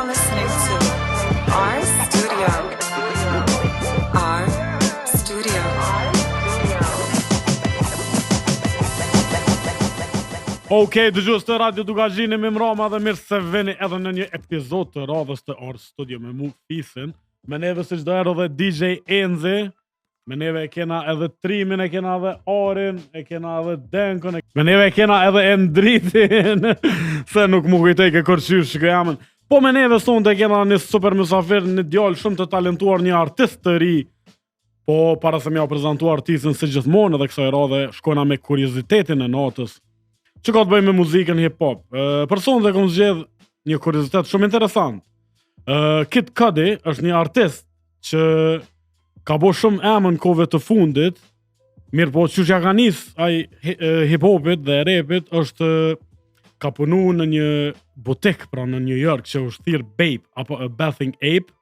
now listening to R Studio. R Studio. Okej, dëgjues të Radio Dugazhini me Mroma dhe mirë se veni edhe në një epizod të radhës të R Studio me mu Fisin. Me neve si çdo herë edhe DJ Enzi. Me neve e kena edhe Trimin, e kena edhe Arin, e kena edhe Denkon, me neve e kena edhe Endritin, se nuk mu kujtej ke kërqysh që jamën. Po me neve sonë të kena një super mysafir, një djallë shumë të talentuar, një artist të ri. Po para se mja prezentuar artistin si gjithmonë edhe kësaj radhe, shkojna me kuriozitetin e natës. Që ka të bëjmë me muzikën hip-hop? Për sonë dhe kom zgjedh një kuriozitet shumë interesant. Kid Cudi është një artist që ka bo shumë emën kove të fundit, mirë po që ja ka nis ai hip-hopit dhe rapit është ka punu në një butik pra në New York që është thirr Bape apo A Bathing Ape.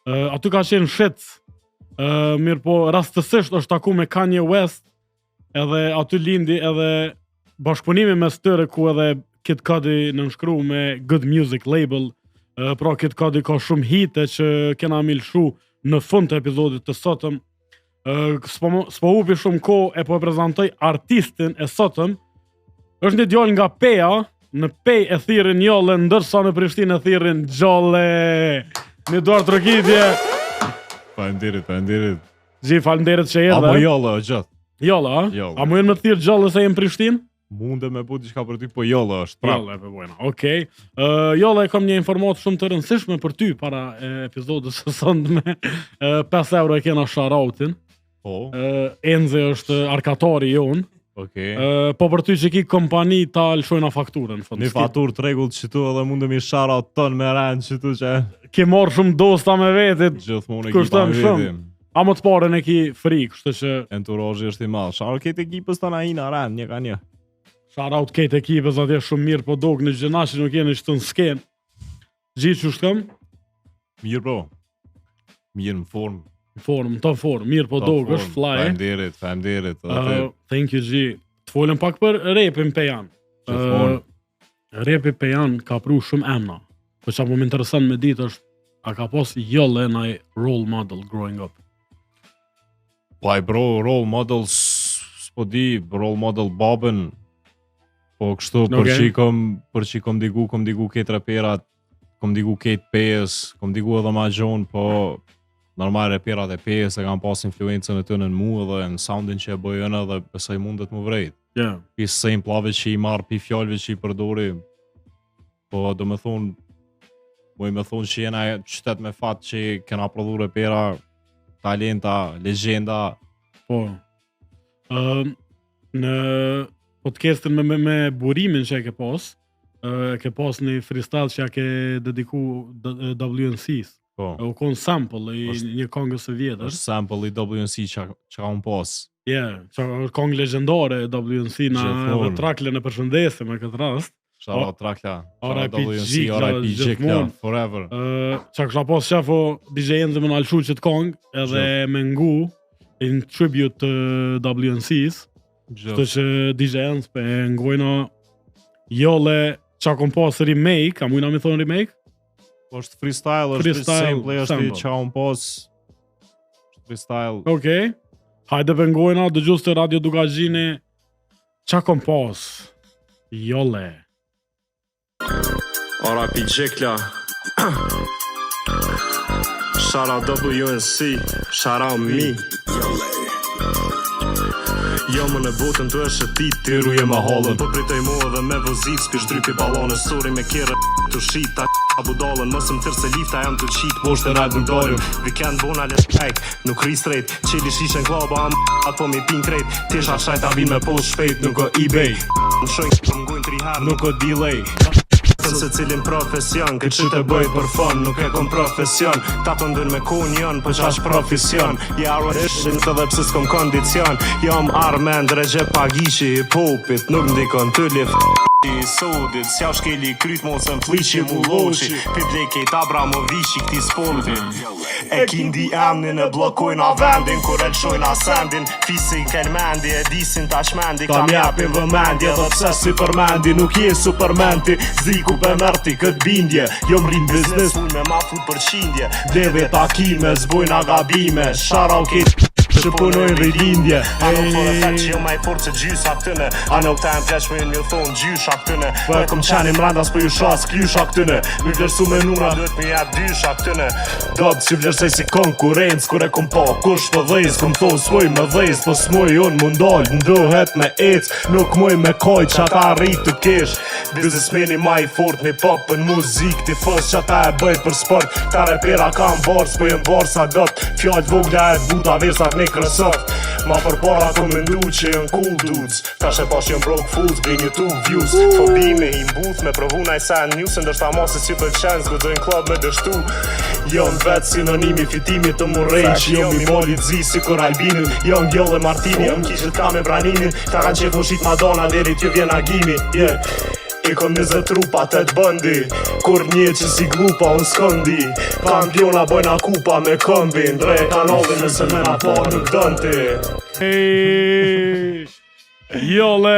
Aty ka qenë shit. Mirë po rastësisht është taku me Kanye West edhe aty lindi edhe bashkëpunimi mes tyre ku edhe Kid Cudi nënshkru me Good Music Label. Pra Kid Cudi ka shumë hite që kena milshu në fund të epizodit të sotëm. S'po hupi shumë kohë e po e prezantoj artistin e sotëm. Është një djalë nga Peja, në Pej e thirrin Jolle, ndërsa në Prishtinë e thirrin Gjolle. Një duar trokitje. Faleminderit. Faleminderit që erdhe. Apo Jolle o gjatë. Jolle, a? Jolle. A mujnë me të thirr Gjolle se jem Prishtinë? Munde me bu diçka për ty, po Jolle është. Jolle, po bojna. Okej. Jolle, kam një informatë shumë të rëndësishme për ty para episodës së sotme. 5 euro e kena shoutoutin. Po. Enzi është arkatari jon. Okej. Po për ty që ki kompani ta lëshojna fakturën. Një faturë tregullt që tu edhe mundemi shoutout ton me rënd që tu që Ke marrë shumë dosta me vetit. gjithmonë Kushton ekipa shumë. vetim. A më të parën e ki free, kështu që Entourage është i madh. Shoutout këtë ekipës tona ina rënd, një ka një. shoutout këtë ekipës atje shumë mirë, po dog në gjëna që nuk jeni që të në sken. Gjithë që shkëm? Mirë bro. Mirë në formë. Top form, mirë po dog, është fly. Faleminderit. Thank you G. Të folëm pak për rapin Pejan. Gjithmonë. Rapi Pejan ka pru shumë emna. Po që më interesant me ditë është, a ka pas Jolle naj role model growing up? Po ai bro, role models, s'po di, role model babën. Po kështu për që kom digu këtë raperat, kom digu këtë PS, kom digu edhe ma gjonë, po normal raperat e PS e kam pas influencën e të në mu edhe në soundin që e bëjën edhe besoj mundet mu vrejt. Yeah. Pi samplave që i marë, pi fjallëve që i përdori, po do me thonë, muj me thonë që jena qytet me fat që kena prodhu rapera, talenta, legenda. Po. Në podcastin me burimin që e ke pas një freestyle që ja ke dediku WNC's. Po. U kon sample i një kongës së vjetër. Është sample i WNC që ka unë pas. Yeah, që është kongë legendare WNC na edhe Trakle në përshëndese me këtë rast. Shara Trakla, RIP Gjikla, forever. Që kësha pas shefo DJ Enzi më në alëshu që të kongë edhe me ngu in tribute të WNC's. Kështu që DJ Enzi pe ngojna Jolle që kom pas remake, a mujna mi thonë remake? është freestyle, është sample, është që unë pas freestyle. Okej. Hajde pëngojna, dëgjus të Radio Dugazhini, qa kom pas? Jolle. R.I.P. Gjikla. Shout out WNC, shout out me. Jo më në botën të është ti, ti ruje ma halën. Po pritoj mu edhe me vozit, s'pish drypi balonën. Sori me kere të shita, a budalën. Mësëm tërë se lifta jam të qit, po është e rajt nuktarëm. Weekend bona le shpek, nuk ri strejt. Qeli shishen klaba, apo mi pin krejt. Tisha shajt a vin me post shpejt, nuk o eBay. Në shojnë që më gojnë 3 herë, nuk o delay. Se cilin profesion, këtë që të bëj për fun, nuk e kom profesion. Ta të ndën me konjon, po qash profesion. Ja rëshin të dhe pësë s'kom kondicion. Jam Armend, Recep Pagishi, hip-hopit, nuk ndikon të lif. Sodit, s'ja shkeli kryt mosën fliqi mu loqi Pi bleket Abramovici këti sporti E kindi emnin e blokojna vendin Kur e lëshojna sendin Fisi ken mendi e disin ta shmendi Kam japin vëmendje dhe pse si përmendi Nuk je supermenti Ziku për mërti kët bindje Jom rin biznes Full me ma fut për qindje Deve takime zbojna gabime Shara u kit që punojnë rilindje A nuk for efekt që jo ma i forë që gjysa këtëne A nuk ta e mpleq me një thonë gjysha këtëne Po e kom qeni mrendas për ju shas klyusha këtëne Mi vlerësu me numra duhet mi jep dysha këtëne Dobë që vlerësej si konkurencë Kur e kom pa kush për dhejz Kom thonë s'moj me dhejz Po s'moj unë mundal Ndohet me ec Nuk moj me kaj që ata rrit të kesh Biznesmeni ma i fort me pop Për muzik ti fës që ata e bëjt për sport Ta repera kam bars Po jem barsa got Fjallë vogla e buta versat Microsoft Ma për para kom mendu që jën cool dudes Tash e pash jën broke fools Bring YouTube views Fobime i mbuth me provu na i send news Ndërshta mos si për qens Gëdojnë klub me dështu Jën vet sinonimi fitimi të murrejnë Që jën mi moli zi si kur albinin Jën gjolle martini Jën kishit ka me braninin Ta kanë qef mushit Madonna Deri t'ju vjen agimi I kom 20 trupa të bëndi Kur një që si glupa unë s'këndi Kampiona bojna kupa me këmbin Dre kanalin nëse me na pa nuk dënti Jolle,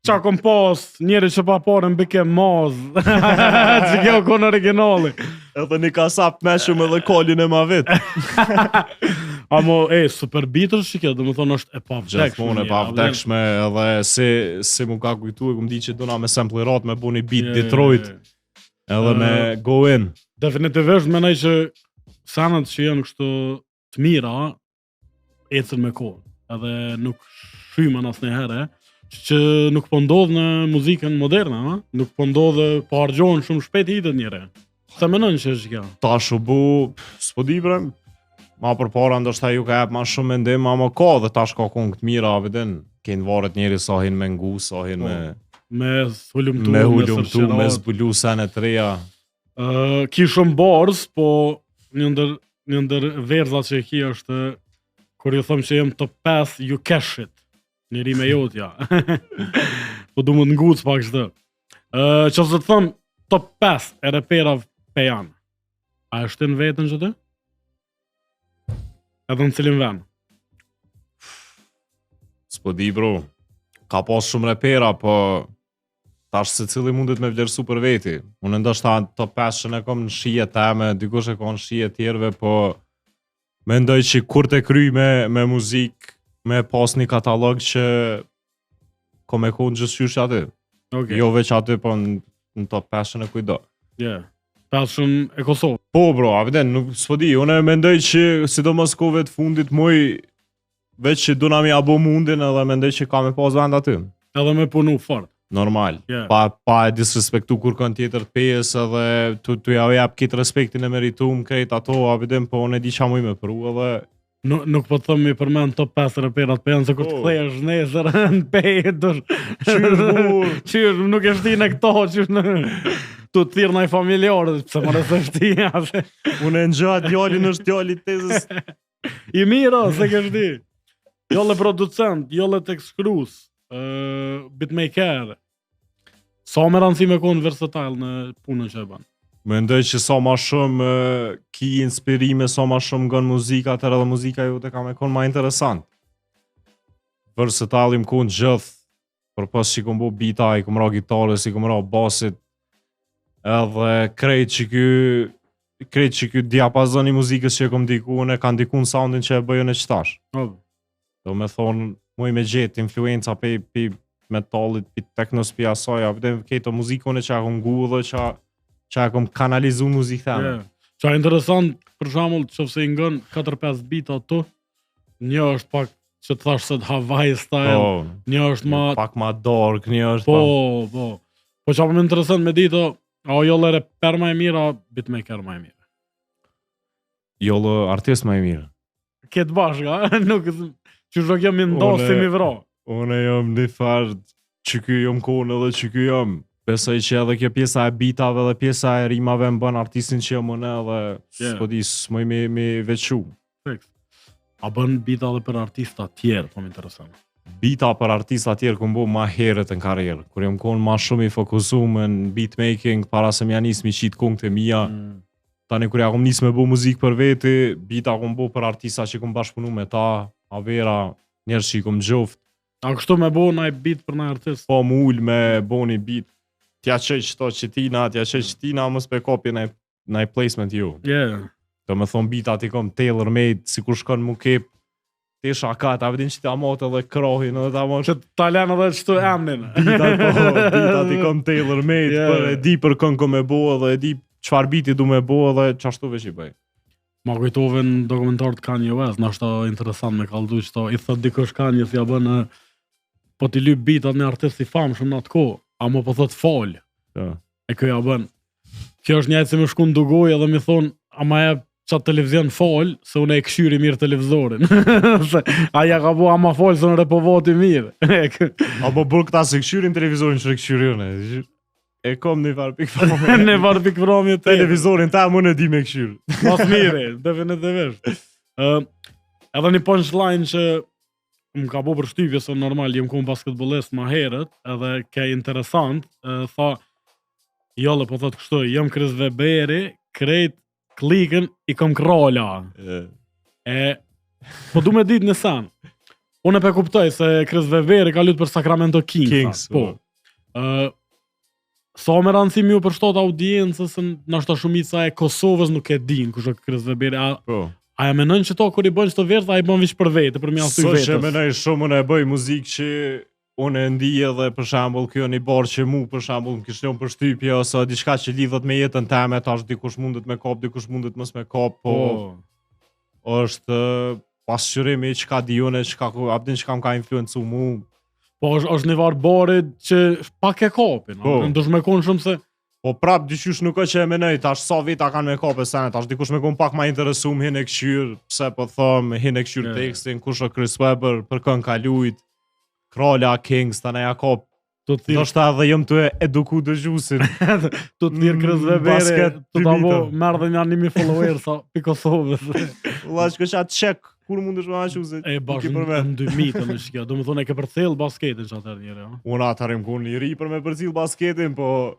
qa kom pas njeri që pa parën bike maz Që kjo kon originali Edhe një kasap me shumë edhe kolin e ma vit Amo, super beatër që kjo, dhe më thonë është e pavdekshme Gjithmonë e pavdekshme edhe se mu ka kujtu e kum di që dona me samplerat me bu një beat Detroit Edhe me go in Definitivisht menaj që sanat që janë kështu të mira ecën me kohë edhe nuk shymen asnjë herë që nuk po ndodh në muzikën moderne, ha? Nuk po ndodh po harxhohen shumë shpejt hitet njëre. Sa mendon që është kjo? Tash u bu, s'po di bre. Ma përpara ndoshta ju ka jap ma shumë mendim, ama ka dhe tash ka këngë të mira, vetën kënë varet njëri sa hin me ngu, sa hin me hulumtu, me zbulu sene të reja. Ki shumë bars, po një ndër verzat që e ki është kur ju thëm që jem top 5, you cash it. Njëri me jotja. Po du më të nguc pak shtë. Që se të thëm top 5 e reperave pe janë. A është në vetën që të? Edhe në cilin ven? S'po di bro. Ka pas shumë repera, po tash se cili mundet me vlerësu për veti. Unë ndoshta top 5 që ne kom në shije teme, dikush e ka në shije tjerve, po mendoj që kur të kry me muzik, me pas një katalog që kom e konë gjithësysh aty. Okay. Jo veç aty, po në top 5 në kujdo. Yeah. 5 e Kosovë. Po bro, aviden, nuk s'po di, unë mendoj që sidomos kove të fundit muj veç që duna mi abo mundin edhe mendoj që ka me pas vend aty. Edhe me punu fort. Normal. Yeah. Pa e disrespektu kur kanë tjetër të pjes edhe tu ja jap kitë respektin e meritum krejt ato, aviden, po unë e di qa muj me pru edhe... Nuk po të thëmë mi përmen top 5 reperat për janë, se kur të kthejesh nesër në pejtur. Qysh, nuk e shti në këto, qysh në... Tu të thirë nëj familjarë, pëse më nësë shti, ase... Unë e në gjatë, djallin është djalli tezës... I mira, se ke shti. Jolle producent, jolle tekskrus, beatmaker. Sa me rëndësi me konë versatile në punën që e banë? Mendoj që sa ma shumë ki inspirime, sa ma shumë gën muzika, atër edhe muzika ju të ka me konë ma interesant. Versatile im konë gjithë, për pas që i kom bo beata, i kom ra gitarës, i kom ra basit, edhe krejt që ky diapazon i muzikës që e kom diku, e kanë diku në soundin që e bëjën e qëtash. Do me thonë, muj me gjetë influenca pe metalit, pe technos, pe asoja, vëdem kejto muzikone që a kom gu dhe që a kom kanalizu muzikë theme. Qa interesant, për shamull, që fse i ngën 4-5 beat ato, një është pak që të thash se të Hawaii style, një është ma... Pak ma dark, një është... Po që apëm interesant me dito, a jolle reper ma e mira, beatmaker ma e mira? Jolle artist ma e mira. Ketë bashka, nuk... Që shok jam i ndonë si mi vro. Une jam një farë që ky jam kone dhe që ky jam. Besoj që edhe kjo pjesa e beatave dhe pjesa e rimave më bën artistin që jam unë dhe s'po di s'moj me veçu. A bën beata dhe për artista tjerë, po më interesant. Beata për artista tjerë kom bo ma herët në karrierë, kur jam konë ma shumë i fokusuar në beatmaking para se m'ja nis mi qit këngët e mia. Tani kur ja kom nis me bo muzikë për veti, beata kom bo për artista që kom bashkëpunu me ta, Avera, njerëz që i kom gjoft. A kështu me bo naj beat për naj artist? Po mu ull me bo një beat, t'ja qëq to qëtina, mos pe kopje naj placement ju. Yeah. Do me thonë beatat i kom tailor made, si kur shkon mu kep, ti shaka, ta vedin që ta motë edhe krohin, edhe ta motë. Që talen edhe qëtu emnin. Beatat i kom tailor made, për e di për kënë kom e bo, edhe e di qfar beati du me bo, edhe qashtu veç i bëj. Ma kujtove në dokumentar të Kanye West, në është interesant me kaldu që i thët dikush Kanye si ja bënë, po t'i lyp beatat një artist i famë shumë në atë ko, a mo po thët falj. E kjo ja bënë. Kjo është njajtë si me shku në dugoj edhe mi thonë, a ma e qatë televizion falj, se unë e këshyri mirë televizorin. Aja ka bo ama falj se unë repovati mirë. A po bërë këta se këshyrin televizorin që këshyri unë. E kom një farë pikëvromje. Në farë pikëvromje të televizorin ta më në di me këshyrë. Mas mire, definitivisht. Edhe një punchline që më ka bo për shtypje, se normal jem kom basketbolist ma herët, edhe ke interesant, tha, jolle po thot kështu, jem Chris Weberi, krejt klikën i kom krala. Po du me dit në sen. Unë e pe kuptoj se Chris Weberi ka lutë për Sacramento Kings. Po. Sa me rëndësim ju për shtot audiencës, nështë ta shumica e Kosovës nuk e din kush është Chris Weberi. A e menën që to kur i bën çdo versë, a i bën vish për vete, për mjaftu i vetës? So që menoj shumë, unë e bëj muzikë që unë e ndi edhe për shembull kjo një barë që mu për shembull më kishte për shtypje ose diçka që lidhet me jetën time, tash dikush mundet me kap, dikush mundet mos me kap, po është pasqyrimi çka di unë, çka më ka influencu mu. Po është një varë bare që pak e kapin, ndosh me konë shumë se... Po prap, dyshysh nuk është që e menoj, tash sa vita kanë me kape sene, tash dikush me konë pak ma interesum, hin e këshyr, pse po thom, hin e këshyr tekstin, kush o Chris Webber, për kënë ka lujt, Krala, Kings, të neja kap, do shta edhe jëm të eduku dëgjusin. Të të njërë Chris Weberi, të të abo merë dhe një animi follower sa pi Kosovës. Ula, që kësha të qek, kur mund është me ashu se... E bashkë në 2000 në shkja, do më thonë e ke përcil basketin që atër njëre. Unë atërim kur një ri për me përcil basketin, po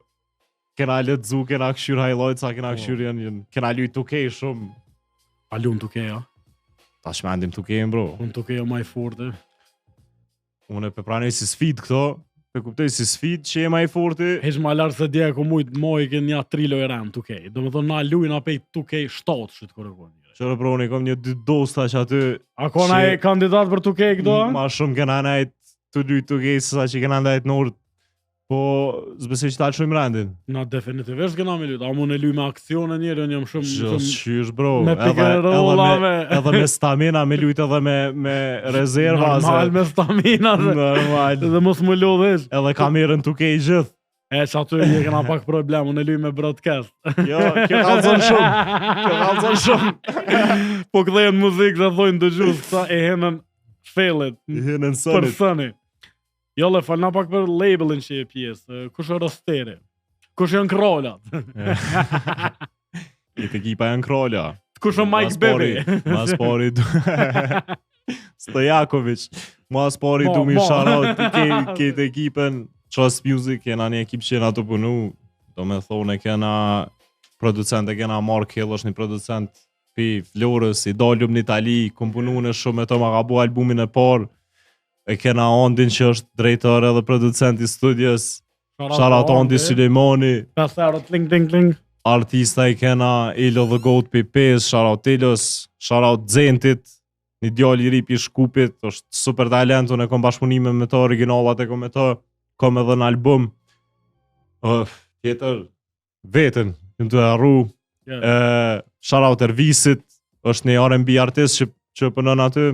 kena letëzu, kena këshyr highlights, kena këshyr janë, kena luj 2K shumë. A lunë 2K, ja? Ta shmendim 2K, bro. Unë 2K maj forte. Unë e pe pranoj si sfid këto, pe kuptoj si sfid që e maj forte. Hesh ma lartë se dje ku mujtë mojke një 3 lojran 2K. Do më thonë na luj na pej 2K 7 që të kërëkon. Qërë bro, ne kom një 2 dosta që aty... A ko na e kandidat për 2K këdo? Ma shumë kena najt të luj 2K sa që kena najt në orë. Po, zbesej që talë shumë randin. Na definitivist kena me luj. A mu në luj me akcione njërë, unë jam shumë... Qysh bro. Me pikerrola me... Edhe me stamina, me lujt edhe me rezerva. Normal me stamina. Normal. Dhe mos më lodhesh. Edhe kamerën 2K gjithë. E që aty një kena pak problem, unë e luj me broadcast. Jo, kjo kalzon shumë. Po këdhejnë muzikë dhe thojnë dëgjus, sa e henën felet. I henën sënit. Për sëni. Jo, le falna pak për labelin që e pjesë. Kush e rosteri? Kush e në kralat? Këtë ekipa janë krala. Kush e Mike Bebe? Mas pari Stojakovic. Mas pari du mi sharat këtë ekipën. Trust Music, kena një ekip që jena të punu, do me thone kena producent, kena Mark Hill, është një producent pi Florës, i dalëm në Itali, kom punu në shumë e to ma ka bu albumin e par, e kena Andin që është drejtore dhe producent i studios, Sharat Andi Sulemani, artista i kena Ilo the Goat pi 5, Sharat Ilos, Sharat Zentit, një djall i ri pi Shkupit, është super talent, unë e kom bashkëpunime me to, originalat e kom me to, kom edhe në album, tjetër, vetën, jëmë të arru, Shoutout Ervisit, është një R&B artist që pënën aty,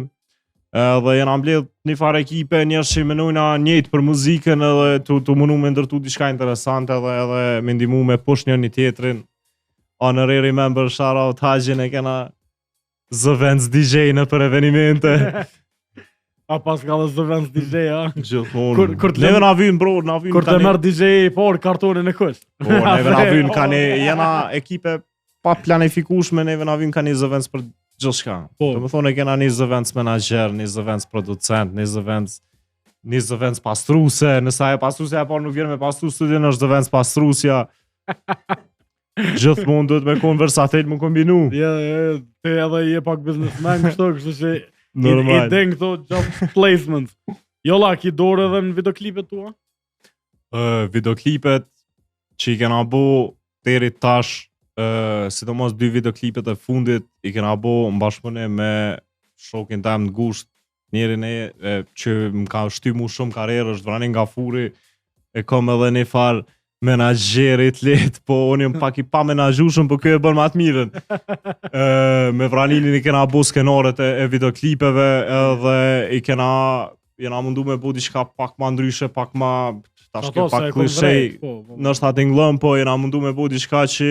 dhe jenë ambledh një farë ekipe, njërë që menujna njëjtë për muzikën, edhe të mënu me ndërtu diçka interesante, edhe me ndimu me push një tjetrin, honorary member, shoutout Hajin, e kena Zëvenc DJ në për evenimente, A pas ka dhe Zëvenc DJ, a? Gjithmonë. Neve na vynë, bro, na vynë. Kur të merë DJ por kartonin e kush? Po, neve na vynë, ka ne, jena ekipe pa planifikushme, neve na vynë ka një Zëvenc për gjithë shka. Të më thonë e kena një Zëvenc menager, një Zëvenc producent, një Zëvenc një zëvendës pastruse, nësa e pastrusja e parë nuk vjen me pastru studion, është zëvendës pastrusja. Gjithmonë duhet me konë versatil më kombinu. Te edhe je pak businessman kështu që Normal. i den këto job placements. Jolla, ki dorë edhe në videoklipet tua? Videoklipet që i kena bo deri tash, sidomos 2 videoklipet e fundit i kena bo në bashkëpunim me shokin tam të gusht, njerin që më ka shty mu shumë karerë, është Vranin Gafuri, e kom edhe një farë menaxherit let, po unë jam pak i pa menaxhueshëm, po kjo e bën më të mirën. Me Vraninin i kena bo skenaret e videoklipeve, edhe jena mundu me bo diçka pak ma ndryshe, pak ma tash kjo pak klishej, nështë ta tingëllëm, po jena mundu me bo diçka që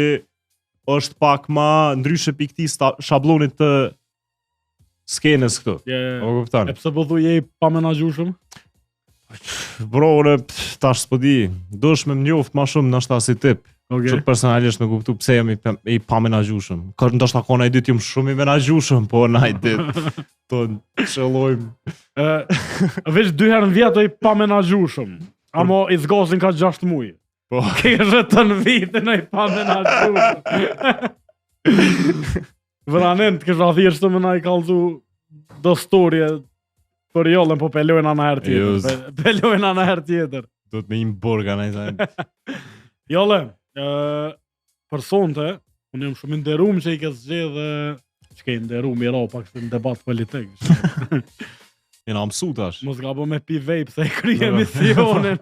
është pak ma ndryshe pikti shablonit të skenës këtu. O kupton. E pse po thu je pa menaxhueshëm? Bro, tash s'po di, dush me m'njoft ma shumë nështë ta si tip. Që personalisht me kuptu pse jam i pa menaxhueshëm. Kërë ndoshta ka na i dit jam shumë i menaxhueshëm, po na i dit të qëllojmë. Veç 2 herë në vjet i pa menaxhueshëm. Amo i zgazin ka 6 muaj. Po. Ke rëtën vitin i pa menaxhueshëm. Vranin të kështë thjesht më na i kallzu do storje për jollën, po pelojnë anë herë tjetër. Pelojnë anë herë tjetër. Do të me im borga në i thajnë. Jolle, për sonte, unë jam shumë nderuar që i ke zgjedhë, që ke nderuar mira pak në debat politik. Jena mësu tash. Mos gabo me pi vape se e kry emisionin.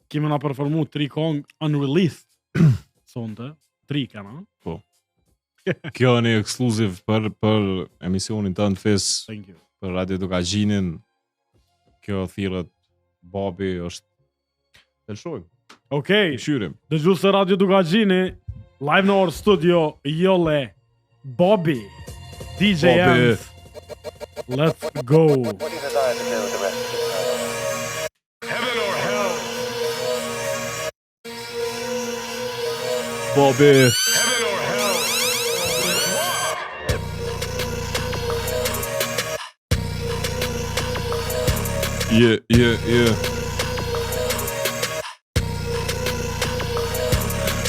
Kemi na performu 3 kongë unreleased sonte, 3 kana. Po. Kjo është një ekskluziv për emisionin të në fes, për Radio Dugaxhinin. Kjo thirët Babi është të lëshojmë. Okej, Shyrim. dëgju se Radio Dugaxhini, live në Orë Studio, Jolle, Babi, DJ Babi. Ants. Let's go. What do you desire to do the rest of your time? Babi. Yeah.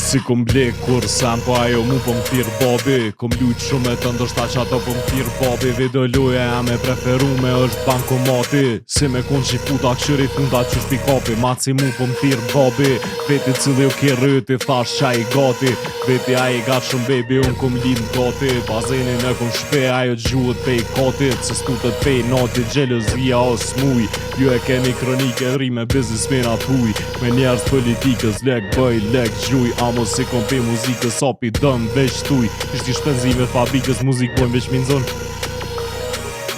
Si kom ble kur sam, po ajo mu po m'thirë Babi. Kom lujt shumë e të ndoshta që ato po m'thirë Babi. Video loja jam e preferume është bankomati. Si me kun që i futa këshyri funda që shpikapi. Maci mu po m'thirë Babi. Veti cili u ke rëti thash qaj i gati. Veti a i gatë shumë baby, unë kom linë gati. Bazenin e kom shpe, ajo gjuhët pej katit. Se stutët pej natit, gjelozia o smuj. Ju e keni kronike, rime biznismen atuj. Me njerës politikës, lek bëj, lek gjuj. Amo si kom pe muzikës, api dëm, veç tuj. Ishti shpenzime fabrikës, muzik bojnë veç minzon.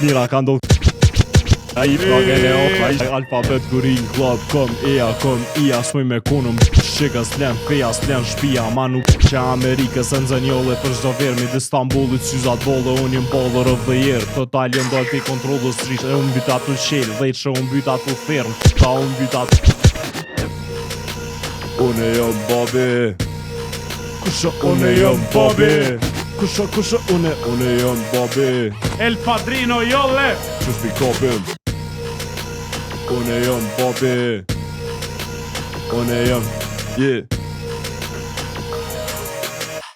Mira ka ndonë. A i plagën e oka, alfabet gurin, klab, kom ia, smoj me konëm, shika s'len, feja s'len, shpia, ma nuk që Amerikës e nëzënjolle për shdo vermi, dhe Stambolit, syzat bolle, unë jëm baller of the year, total jëm dojt i kontrolës trish, e unë byta të qelë, dhe që unë byta të ferm, ka unë byta të... Unë jëm Babi, kusha unë jëm Babi, kusha unë jëm Babi, El Padrino Jolle. që shpikopim. Unë jëm Babi, unë jëm,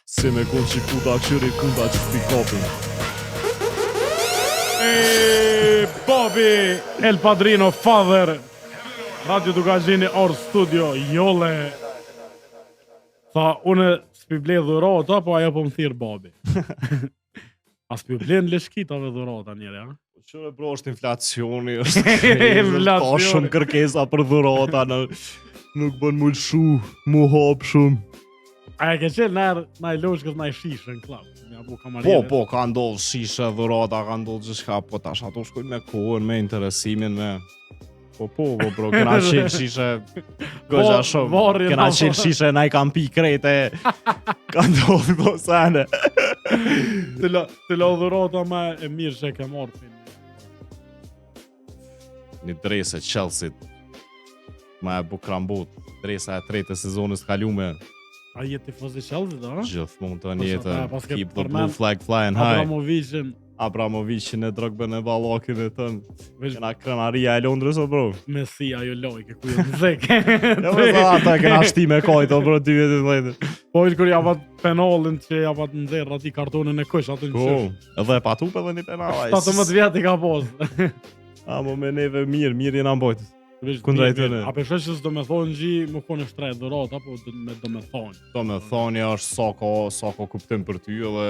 Si me kun që i futa këshyri funda që shpikopim. Babi, El Padrino, father. Radio Dugaxhini, Orë Studio, Jolle. Tha, une s'pi ble dhurata, po ajo po më thirë Babi. As pi ble në leshkitave dhurata njëre, ha? Qëre bro, është inflacioni, është ka shumë kërkesa për dhurata, nuk bën mu lëshu, mu hap shumë. A e ke qenë na i loshkës na i shishë në klab? Po, ka ndodhë shishe, dhurata, ka ndodhë gjithka, po tash ato shkojnë me kohën, me interesimin, me... Po, bro, kena qenë shishe, gëgja shumë, kena qenë shishe, na i kam pi krete, ka ndodhë do sene. Të la dhurata me e mirë që e ke martin. Një drese Chelsea, ma e bukrambut, dresa e 3 sezonës kalume, A je tifoz i Chelsea, da? Gjithmonë të Po, jetë, pas ke keep the përmend blue flag flying high. Abramovicin, Abramovicin e Drogbën e Ballakin e tënë. veç Kena krenaria e Londrës, o bro. Messi ajo lojke ku je muzek. Jo, më ata kena shti me kajt, o bro, 2018. Po ish kur javat penalin që javat nxerr aty kartonin e kush aty në Po, qysh. edhe e patup edhe një penal. 17 vjet i ka pos. Mo me neve mirë jena mbojtës. Veç Kundra i mirë, tyre. A peshosh që s'do me thonë gji më kone shtrejt dhurat, apo do me thonë. Do me thoni është sa ka kuptim për ty edhe...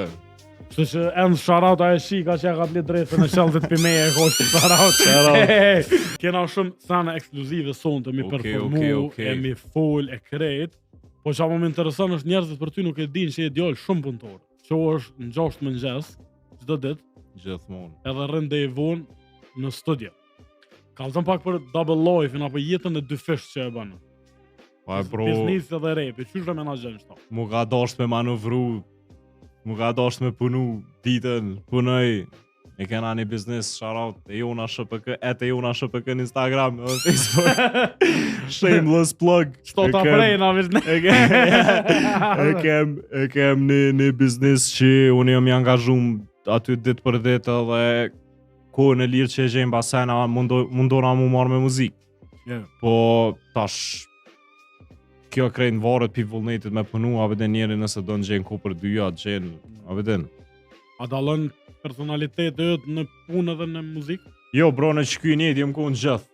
Kështu që end shoutout e shika që ja ka t'lit drejtën e Chelsea për me e koqë shoutout. Shoutout. Kena shumë sana ekskluzive sonë të mi performu, okay. e mi full, e krejt. Po që më intereson është njerëzit për ty nuk e din që e djallë shumë punëtor. Që është në 6 mëngjes, çdo ditë, Gjithmonë. edhe rënde i vonë në studio. Kalzon pak për double life-in apo jetën e dy fish që e banë. Pa bro, Biznis edhe repi, qysh dhe menaxhen shto? mu ka dasht me manovru, mu ka dasht me punu ditën, punoj. E kena një biznes, shoutout, e jona SHPK, e jona SHPK në Instagram, në Facebook. Shameless plug. Shto ta prejna, vish ne. E kem një biznes që unë jam i angazhum aty ditë për ditë dhe kohën e lirë që e gjenë basena mundona mu marrë me muzikë. Yeah. Po tash kjo krejnë varet pi vullnetit me punu, a veden njeri nëse do në gjenë ku për dyja, gjenë, a veden. A dalën personalitetet e në punë edhe në muzikë? Jo bro, në që kujnë jetë jem ku në gjithë.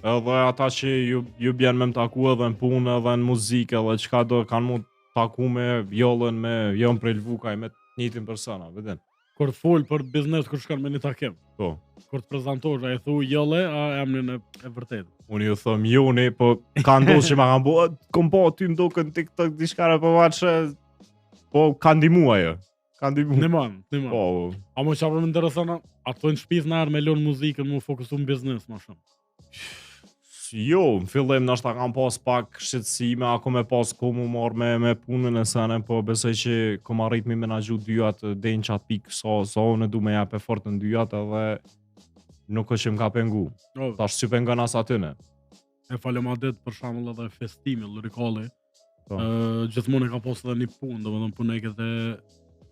Edhe ata që ju bjen me më taku edhe në punë edhe në muzikë edhe qka do kanë mu taku me vjollën, me jom prej Lvukaj, me njëtin persona, veden. Kur të full për biznes kur shkon me një takim. Po. Kur të prezantosh, a e thu jolle, a emrin e vërtet. Unë ju thëm joni, po ka ndodhë që ma kanë bo, kom po ty më duke në TikTok diçkare për vaqë, po ka ndimu ajo. Ka ndimu. Nimon. Po, A më çfarë më intereson, a të në shtëpis në arë me lënë muzikën, më fokusu në biznes më shumë. jo, në fillim nështë ta kam pas pak shqetësime, ako me pas ko mu marrë me punën e sene, po besoj që kom arrit mi menagju dyjat dhe në qatë pikë, sa unë du me jape fort në dyjat edhe nuk është që më ka pengu. Ta është që pengon as atyne. E falemadit për shembull edhe festimi lirikalli. Po. Gjithmonë e ka pas edhe një punë, domethënë punoj këtë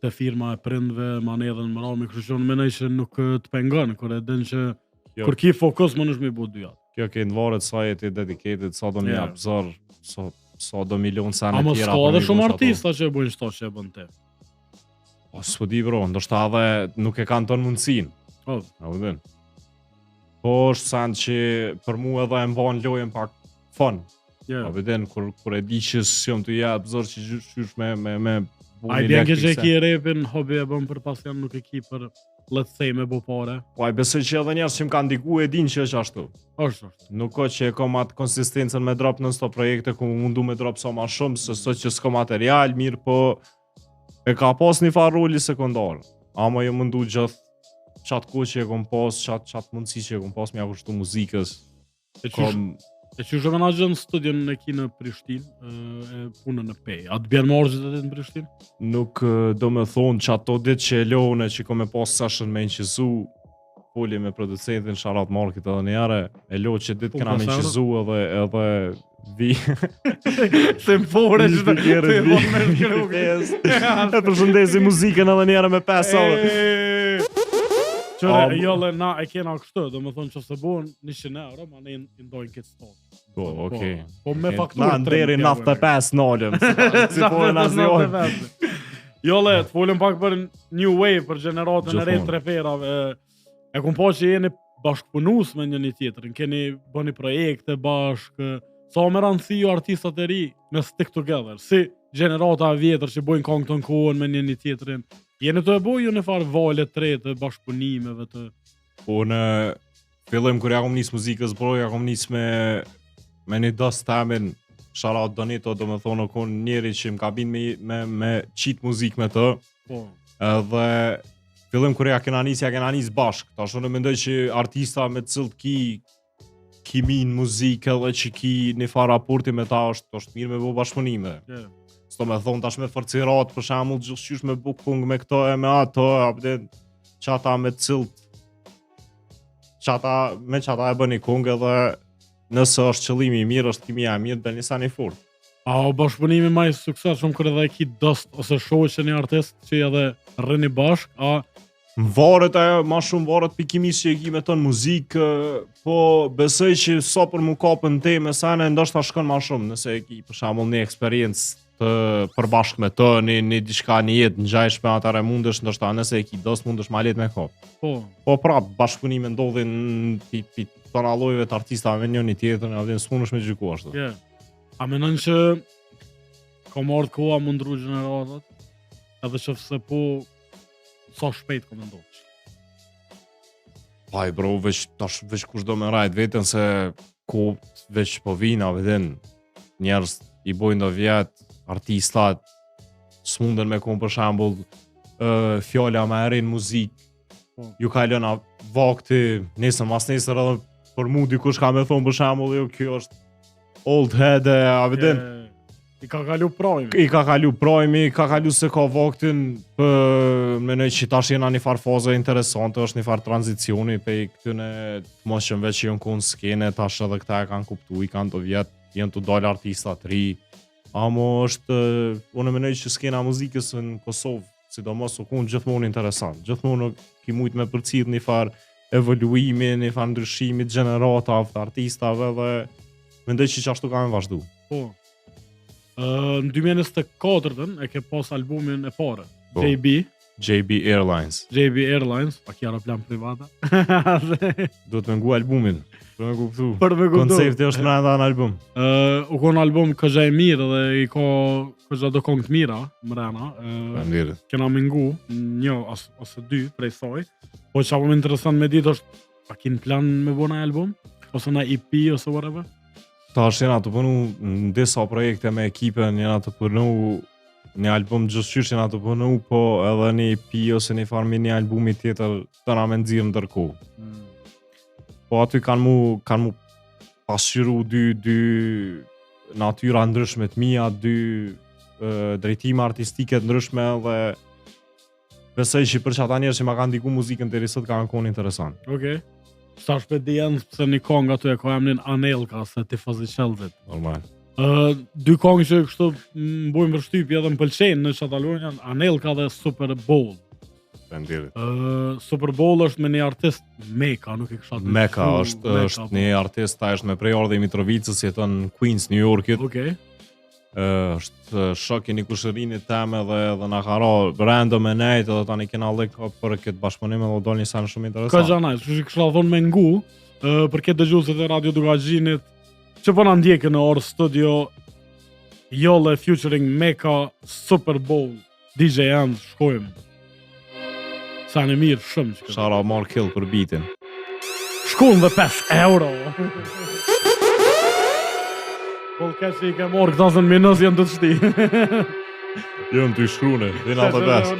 te firma e prindve, ma ne edhe në mërami, kështu që unë menoj që nuk të pengon, kur e din që Jo. kur ki fokus më nësh me bu dyjat. Kjo ke në varet sa jeti dedicated, sa do mi Yeah. jap zor, sa do milion sa A në mos tjera. ka për edhe mi shumë bosh ato. artista që e bojnë shto që e bën te. Po s'po di bro, ndoshta edhe nuk e kanë tonë mundësin. Oh, A u din. Po është sen që për mu edhe e mban lojën pak fun. yeah. A veden kur e di që s'jom të jap zor që qysh me A i bjen që e ki repin, hobi e bën për pasion, nuk e ki për, let's say, me bo pare. Po ai besoj që edhe njerëz që më kanë ndiku e din që është ashtu. është. Nuk ka që e kam atë konsistencën me drop në sto projekte ku mundu me drop sa ma shumë, se sot që s'ka material, mirë po e ka pas një farë roli sekundar. Ama jo mundu gjithë qatë ku që e kom pas, qatë mundësi që e kom pas me ja kushtu muzikës. E që shumë menaxhën në studion në ki në Prishtinë, e punën në Pej. A të bjerë më orë gjithë në Prishtinë? Nuk do me thonë që ato ditë që e lone që kom e pas session me nqizu, folje me producentin Sharat Market edhe njëre, e lo që ditë kena me nqizu edhe vi... Se më fore që të kjerë e përshëndesi muzikën edhe njëre me 5 orë. Qëre, jolle, na e kena kështë, do me thonë që se buën 100 euro, ma ne i ndojnë këtë stotë. Po, okej. Po me fakturë Na nderi 95 nolëm, si po në azionë. Jolle, të folëm pak për New Wave, për gjeneratën e re Gjithmonë. treperave. E kom po që jeni bashkëpunus me një tjetërin, keni bëni projekte bashkë, sa me rëndësi ju artistat e ri me stick together, si gjenerata e vjetër që bojnë kongë të në kohën me një tjetërin. Jeni të e bojë ju në farë valet tre të bashkëpunimeve të... Po në fillim kur ja kom nis muzikës bro, ja kom nis me një dos temin, Sharat Donito, do me thonë, o konë njeri që më ka bin me qit muzik me të, Po. edhe fillim kur ja kena nis bashk, ta shumë në mendoj që artista me cilët ki min muzikë edhe që ki një farë raporti me ta është mirë me bo bashkëpunime. Yeah. Sto me thonë tash me forcirat, për shembull gjithçysh me bukung me këto e me ato, apëtin qata me cilët, qata e bëni kung edhe nëse është qëllimi i mirë, është kimia e mirë, del një sa një furt. A o bashkëpunimi më i suksesshëm kur edhe e ki dost ose shoqë një artist që edhe rrini bashk, a Varet ajo, ma shumë varet pikimisht që e ki me ton muzikë, po besoj që sa për mu kapën te me sene, ndoshta shkon ma shumë, nëse e ki për shembull një eksperiencë të përbashkë me të, një diçka një jetë ngjajshme atëre mundesh, ndoshta nëse e ki dost mundesh ma lehtë me kap. Po prap bashkëpunime ndodhin pi tona llojeve të artistave me njëri tjetrin, a vjen s'mundesh me gjyku ashtu. Yeah. A menon që ka marrë koha më ndru gjeneratat, edhe që se po sa shpejt ka me ndodhë? Paj bro, veç kush do me rajt vetën se ko veç po vina, vedin njerës i bojnë do vjet, artistat s'munden me kon për shembull fjalla me erin muzik, ju kalon a vakti, nesër mas nesër edhe për mu dikush ka me thonë për shembull, jo kjo është old head, a vedin I ka kalu prajmi. I ka kalu prajmi, ka kalu se ka vaktin, menoj që tash jena një farë faze interesante, është një farë tranzicioni pe i këtyne të moshëmve që jonë konë skene, tash edhe këta e kanë kuptu, i kanë të vjetë, jenë të dalë artista të ri. Amo është, unë menoj që skena muzikës në Kosovë, sidomos u konë gjithmonë interesant. Gjithmonë ki mujtë me përcit një farë evoluimi, një farë ndryshimi të generatave të artistave dhe mendoj që ashtu ka me vazhdu. Po. Në 2024 e ke pas albumin e pare, Po. JB Airlines, pa kjara plan privata. Do të me ngu albumin, për me kuptu. Për me kuptu. Koncepti është mrenda në album. U konë album këgja e mirë dhe i ka këgja do kongë të mira mrena. Kena mingu një ose dy prej saj. Po që apo më interesant me ditë është, a kin plan me bona album? Ose na EP ose whatever? Ta është jena të përnu në disa projekte me ekipen, jena të përnu një album gjësqysh jena të përnu, po edhe një EP ose një farë mini albumi tjetër të na me nëzirë ndërku. Po aty kanë mu pasqyru dy natyra ndryshme të mija, dy drejtime artistike të ndryshme dhe besoj që për që ata njerë që ma kanë diku muzikën të risët ka në konë interesant. Okej. Sta shpet di janë pëse një kongë aty e ka emnin Anelka se tifozi Qeldit. Normal. Dy kongë që kështu mbojnë vërshtypje edhe më pëlqenë në Qatalon janë Anelka dhe Super Bowl. Super Bowl është me një artist Meka, nuk e kësha të Meka është një artist, ta është me prej Ardhe Mitrovicës, jeton në Queens, New Yorkit. Okej. është shok i një kushërinit teme dhe na ka ra random e nejt edhe tani kena lek për këtë bashkëpunim edhe do një sen shumë interesant. Ka gjanaj, që kësha thonë me ngu për këtë dëgjuesit e Radio Dugaxhinit që po na ndjekin në Orë Studio Jolle featuring Meka Super Bowl DJ Ant shkojmë. Sa në mirë shumë që Shara marr kill për beatin. Shkojmë dhe 5 euro. Polka që I ke morë këta minus janë të shti. Jënë të shkrune, dhe në të best.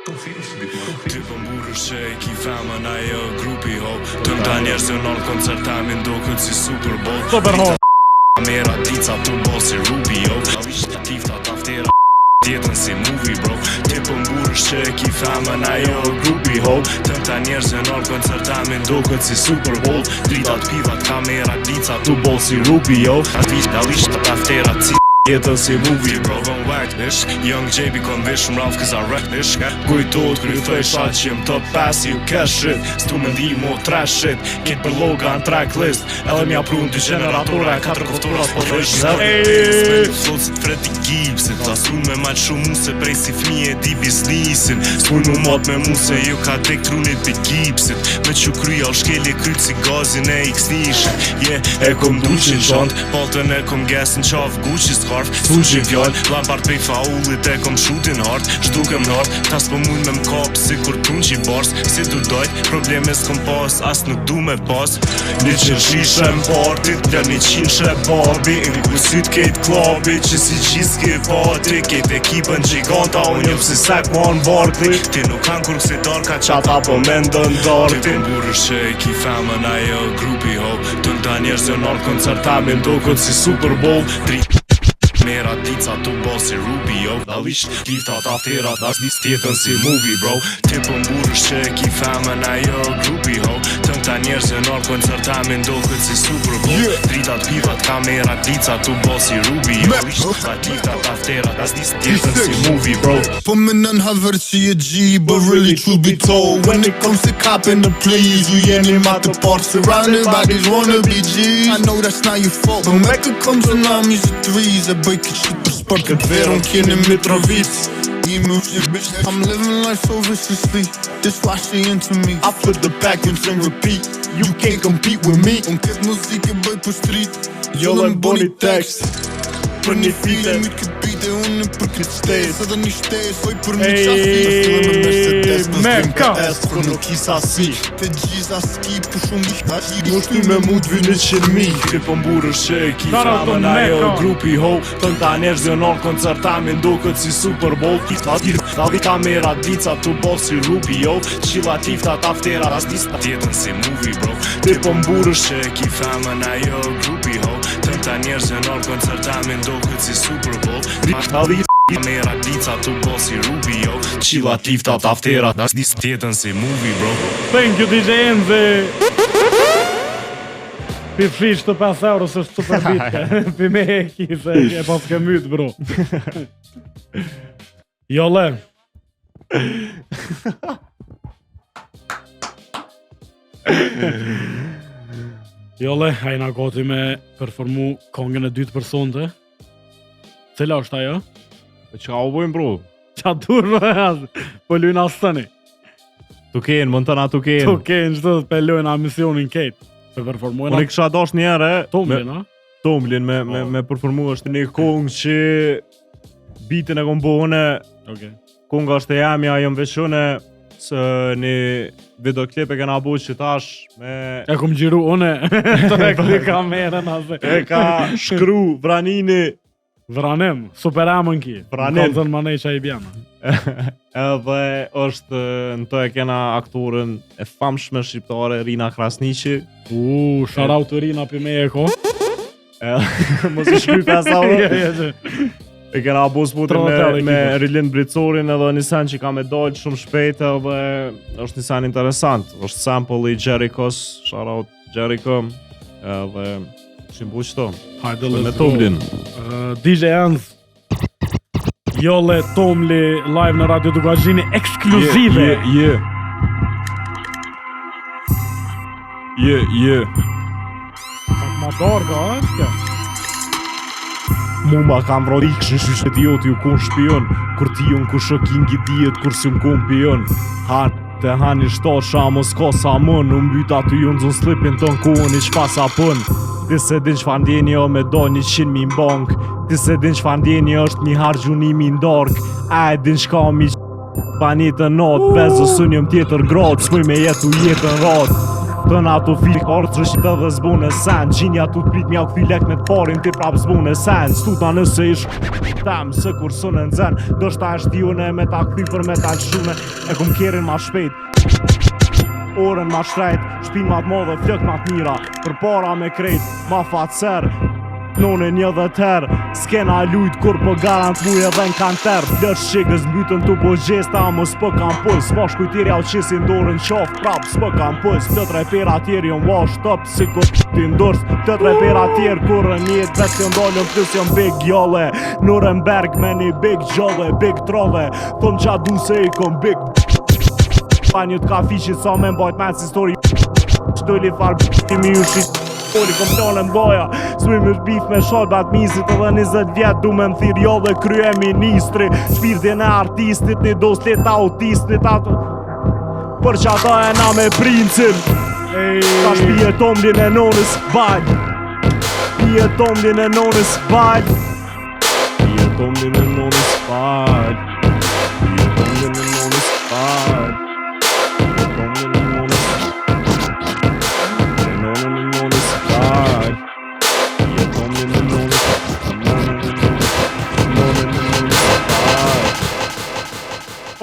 Ty pëmburës që I ki femën ajo grupi ho Të nda njerës e nërë koncertami ndo këtë si Super Bowl Super Bowl Mera dica të bosi Ruby ho Alisht tifta taftera Tjetën si movie bro Ty pëmburës që ki femën ajo grupi ho Të nda njerës e nërë koncertami ndo këtë si Super Bowl Dritat pivat kamera dica të bosi Ruby ho Alisht taftera Jetën si movie bro Von whack nish Young JB kon vish mraf cause I wreck nish Kujtot kry thoj shat që jem top pass you cash shit Stu me ndi mo trash shit Kit për loga në track list Edhe mja prun dy generatora e 4 koftorat po thësh zërë Sot si t'freti gipsit Ta sun me maqë shumë mu se prej si fmi e di biznisin Sun mu mot me mu se ju ka dek trunit për gipsit Me që kryja u shkelje kryt si gazin e x-nishin E kom duqin shant Patën e kom gas në qaf Gucci's S'fuqin fjall, lampart pej faullit e kom shutin hard Shtukem nart, ta s'po mujn me m'kap si kur tun qi bars Si du dojt, probleme s'kom pas, as nuk du me pas 100 shishe m'partit, pja 100 she babi N'kusit kejt klabi, që si qiski pati Kejt ekipën gjiganta, unë jop si sak ma n'Barkley Ti nuk kanë kur kësi darka, qata po me ndën dartin Ti pëmburës që I ki femën ajo grupi ho Të nda njerës e nërë koncertami ndo këtë si Super Bowl kamera dica tu bosi Ruby yo Dalisht liftat afterat as dis tjetën si movie bro Ti po mburësh që e ki femën ajo grupi ho Tëm ta njerës e nërë koncertamin do këtë si Super Bowl Dritat pivat kamera dica tu bosi Ruby yo Dalisht liftat afterat as dis tjetën si movie bro Po menën hadhër që je G, but really truth be told When it comes to copping the please, ju jeni ma të parë Surrounded by these wannabe G's I know that's not your fault, but me këtë kom që na music threes E bëj këtë shit për sport, këtë verën kjeni Mitrovic Bitch, I'm living life so viciously This why she into me I put the package and repeat You can't compete with me Unë këtë muzikë e bëj për street Jollën boni text Për një file mi këtë bite unë për këtë stes Edhe një shtes Oj për një qasi Të fillë me Mercedes Në zdim për S Për nuk isa si Të gjisa ski Për shumë një Moshtu me mu të vynë 100.000 Ti po mburësh që e ki femën ajo grupi ho Tën ta njerës dhe nërë koncertamin do këtë si Super Bowl Thavi kamera dica tu bosi Ruby yo Qila tiftat afterat as dis tjetën si movie bro Ti po mburësh që e ki femën ajo grupi ho Tën ta njerës dhe nërë koncertamin do këtë si Super Bowl Thavi kamera dica tu bosi Ruby yo Qila tiftat afterat as dis tjetën si movie bro Thank you DJ Enzi. Pi frish të 5 euro së është super bitke. Pi me e ki se e pas ke mytë bro. Jolle. Jolle, hajna goti me performu kongën e dytë personte. Cila është ajo? Qa u bojmë bro? Qa dur po lujnë asëni. Tuken, mund të na tuken. Tuken, qëtë të pelojnë a misionin ketë. Të performojnë. Unë kisha dash njerë Tomlin, a? Tomlin me performu është një kongë që bitin e kom bohëne. Okay. Konga është e jamja, jëm veçune së një videoklip e kena bu që tash me... E kom gjiru une, të e këti kamerën ase. E ka shkru Vranini. Vranim, super amën ki. Vranim. Konzën më nej që i bjena. Edhe është në të e kena aktorën e famshme shqiptare Rina Krasniqi. Sharaut të Rina për me e ko. Mos i shkry pesa dhe. E kena abos putin me Rilin Bricorin edhe një sen që ka me dojtë shumë shpejt edhe është një sen interesant. është sample i Jerichos, sharaut Jericho edhe shimbu qëto. Hajde me Tomlin. DJ Enz. Jolle Tomli live në Radio Dugazhini ekskluzive. Pak ma dorga, është kjo? Mu ma kam rodik shë idiot ju kun shpion Kur ti unë ku shokingi dijet kur si unë kumpion Han, te han i shto shamos ko sa mën Unë byta të ju në zon slipin të në kuën i qfa sa pën Ti se din qfa ndjeni o me do 100.000 bank Ti se din qfa ndjeni është një hargjunimi ndark A e din qka mi banit e not Bezës unë jëm tjetër grad S'muj me jetu jetën rad Të në ato fik orë që dhe zbune sen Gjinja tu t'prit mja këthi lek me t'parin ti prap zbune sen Stuta nëse ish tem se kur sënë në zen Dështë ta është dione me ta këthi për me ta qshune E kum kjerin ma shpejt Orën ma shtrejt Shpin ma t'modhe flëk ma t'mira Për para me krejt ma fatser None një dhe ter S'kena lujt kur po garant mu edhe n'kanter Lësh shikës mbytën tu po gjesta Amo s'po kam pës Mosh kujtiri au qisin dorën qof prap S'po kam pës Plët repera tjerë jom wash top Si kur ti ndors Plët repera tjerë kurën jetë Vet jom dollën plus jom big jolle Nuremberg me një big gjolle Big trolle Thom qa du se i kom big Pa një t'ka fiqit sa me mbajt me histori Shtulli far Timi ju shit Poli kom planën boja S'mi më bif me shalbat misit Edhe 20 vjet du me më thirë jo dhe krye ministri Shpirtin e artistit Një dos let autistit ato Për që ata e na me princin Ta shpije Tomlin e nonës bal Pije Tomlin e nonës bal Pije Tomlin e nonës bal Pije Tomlin e nonës bal Pije Tomlin e nonës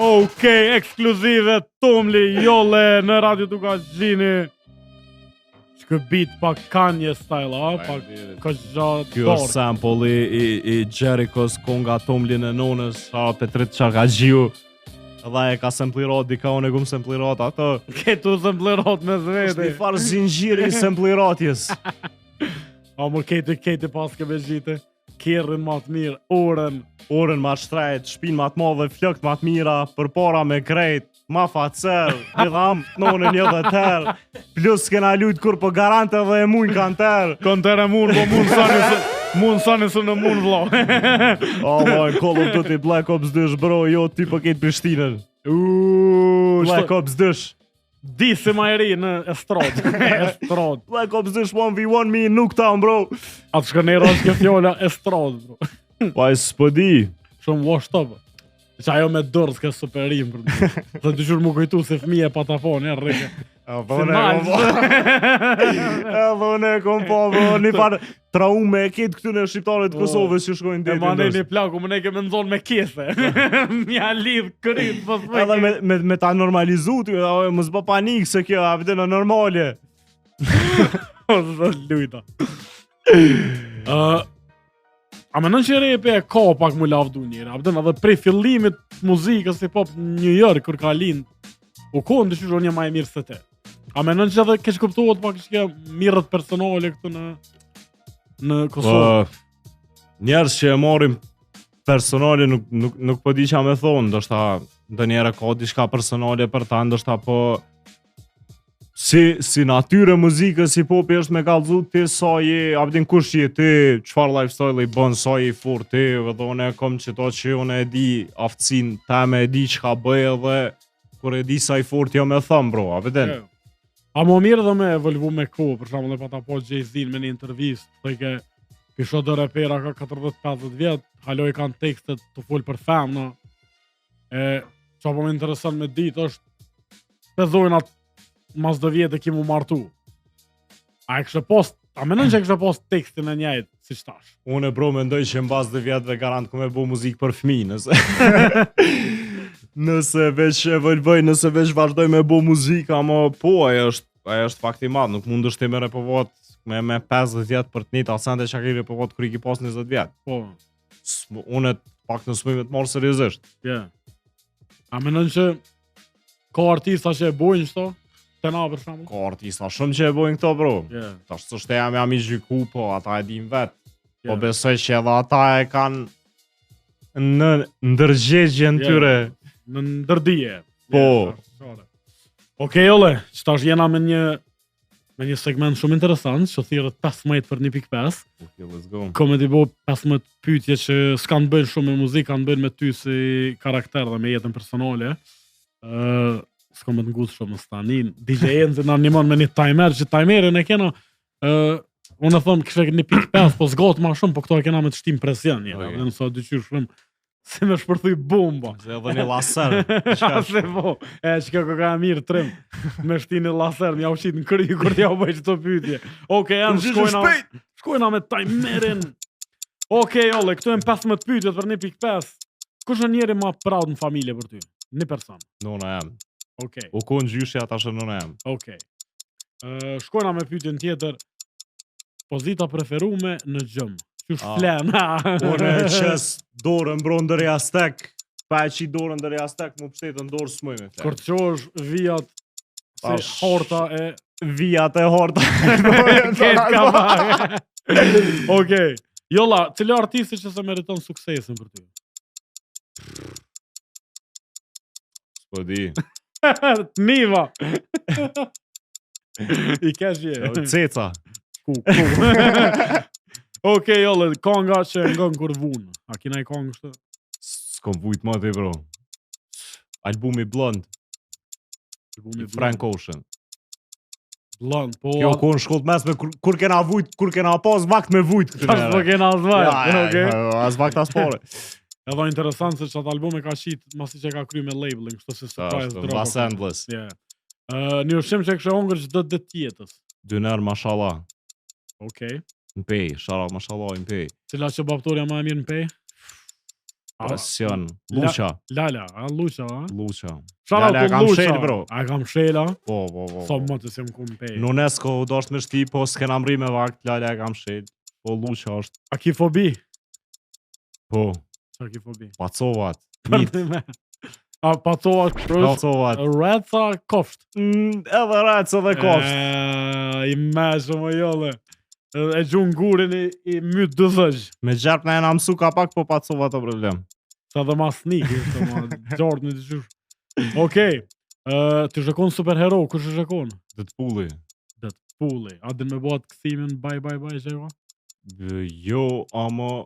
Okej, ekskluzive Tomli Jolle në Radio Dugazhini. Ky beat pak Kanye style, pak kaq gjatë. Kjo është sample i Jerichos Konga Tomlin e nonës, Petrit Çarkagjiu. Edhe e ka samplirat dika, unë e gum samplirat ato. Këtu samplirat me Është zvete. një farë zinxhiri i sampliratjes. A më kete pas ke vegjite. Kerrin ma të mirë, Orën ma shtrejt, shpinë ma të madhe, flokët ma të mira, për para me krejt, ma facer, një dham të nonë një dhe tërë, plus kena lujt kur po garante dhe e mujnë kanë tërë. Kontere mund, po mund sani së në mund vlo. Allah, Call of Duty Black Ops 2 bro, jo ti po ketë Prishtinën. Black Ops 2. Di se ma e ri në estrad. Estrad. Black Ops 2 1v1 me nuk town bro. Atë shka ne rosh kjo fjolla estrad, bro. Pa e s'po di. Shumë washed up. Që ajo me dërës ka superim për më. Dhe të qërë mu kujtu se fëmije patafon, e rrike. Edhe e kom po, bro, një farë traume e ketë këtu në shqiptarët të Kosovës që shkojnë E detin. ma ne një plaku, më ne keme nëzonë me kese. Mja lidh kërit, po s'me Edhe me ta normalizu ty, mos bë panik se kjo, a vëtë në normale. Zë lujta. A menon që repe e ka pak mu lavdu njëre, a vëdën edhe prej fillimit muzikës i pop New York, kur ka lind, u kohën të qyshon një ma e mirë se te. A menon që edhe kesh kuptohet pak që ke mirët personale këtu në Kosovë? Njerës që e marim personale nuk po di qa me thonë, ndoshta ndë njëre ka diçka personale për ta, ndoshta po si natyre muzikës si popi është me kallëzu ti sa je, abdin kush je ti, qfar lifestyle i bën, sa je i fort ti, edhe unë e kom që to që unë e di aftësin teme, e di qka bëj edhe kur e di sa i fort jo me thëmë bro, a vëden? A më mirë dhe me evolvu me kohë, për shembull e pata po Jay-Z me një intervist, të ke kisho dhe repera ka 40-50 vjet, haloj kanë tekstet të full për femna. E qa po më intereson me ditë është pezojnë atë mas dhe vjetë e ki mu martu. A e kështë post, a menon që e kështë post tekstin e njajtë, si shtash? Unë bro mendoj që në bazë dhe vjetëve garant ku me bo muzikë për fmi, nëse nëse veç evolvoj, nëse veç vazhdoj me bo muzikë, ama po, ajo është fakti madh, nuk mund është ti me repovat me 50 vjetë për të njëtë asante që a ki repovat kër i ki pas 20 vjetë. Po. Unë pak në smujme të marë seriozisht. Yeah. A menon që ka artista që e bojnë qëto? Të na për shembull? Ka artista shumë që e bojnë këto bro. Yeah. Tash s'është e jam i gjyku, po ata e din vetë. Po Yeah. besoj që edhe ata e kanë në ndërgjegjen tyre. Në ndërdije. Po. Okej, ole, që tash jena me një segment shumë interesant, që thirët 15 për 1.5. Okay, let's go. Komedi bo 15 pyetje që s'kan bëjnë shumë me muzikë, kanë bëjnë me ty si karakter dhe me jetën personale. S'kom me të ngusë shumë në stanin. DJ Enzi në animon me një timer, që timerin e kena, unë e thëmë kështë 1.5, po s'gatë ma shumë, po këto e kena me të shtim presion, jena, dhe nësa dyqyr shumë, si me shpërthuj bomba. Se edhe një laser. Se po, që ka ka mirë trim, me shti një laser, mja u qitë në kry, kur t'ja u bëjtë të pytje. Okej, janë, shkojna me timerin. Okej, ole, këtu e më 15 pytjet për 1.5. Kush është njeri ma proud në familje për ty? Një person. Nona jam. Okej. U konë gjyshja ta shë nona jam. Okej. Shkojna me pyetjen tjetër. Pozita preferume në gjëm. Qysh flen? Unë e qes dorën bro ndër jastek. Pa e qi dorën ndër jastek, mu pështetën dorë s'moj me flen. Kur të qosh vijat si horta e... Vijat e horta. Ketë ka bagë. Okej. Jolla, cilë artisti që se meriton suksesin për ty? S'po di. Niva. I kesh je. Ceca. Ku. Okej, jolle, konga që ngon kur vunë. A kina i kongë shtë? S'kom vujt më ti bro. Albumi Blond. Frank Ocean. Blond, po... Kjo konë shkollt mes me kur kena vujt, kur kena pas vakt me vujt këtë Tash po kena zvajt, okej. As vakt as pare. Edhe interesant se që atë albume ka qitë masi që ka kry me labeling, kështu si surprise drop. Los Angeles. Një ushqim që e kështë hongër që do të tjetës. Dyner mashallah. Okej. Në pej, sharat mashallah në pej. Cila që baptoria ma e mirë në pej? Pasion. Luqa. Lala, a Luqa, a? Luqa. Shout out Lala, to kam Luqa. shel, bro. A kam shela? Po. Sa më të sem kum pej. Në UNESCO u dosht me shti, po s'kena mri me vakt, Lala e kam shel. Po Luqa është. A ki fobi? Po. Qa ki fobi? Pacovat. Përndime. A pacova shprës? Pacovat. Reca kofsht. Edhe rec edhe kosht. I meshë më jolle. E gjun gurin i myt dëzëgj. Me gjerp në e na mësu ka pak, po pacovat o problem. Sa dhe ma snik, ishte ma gjordë në të qysh. Okej. Të shëkon superhero, kush të shëkon? Deadpooli. Deadpooli. A din me bëhat këthimin bye, që jo? Jo, ama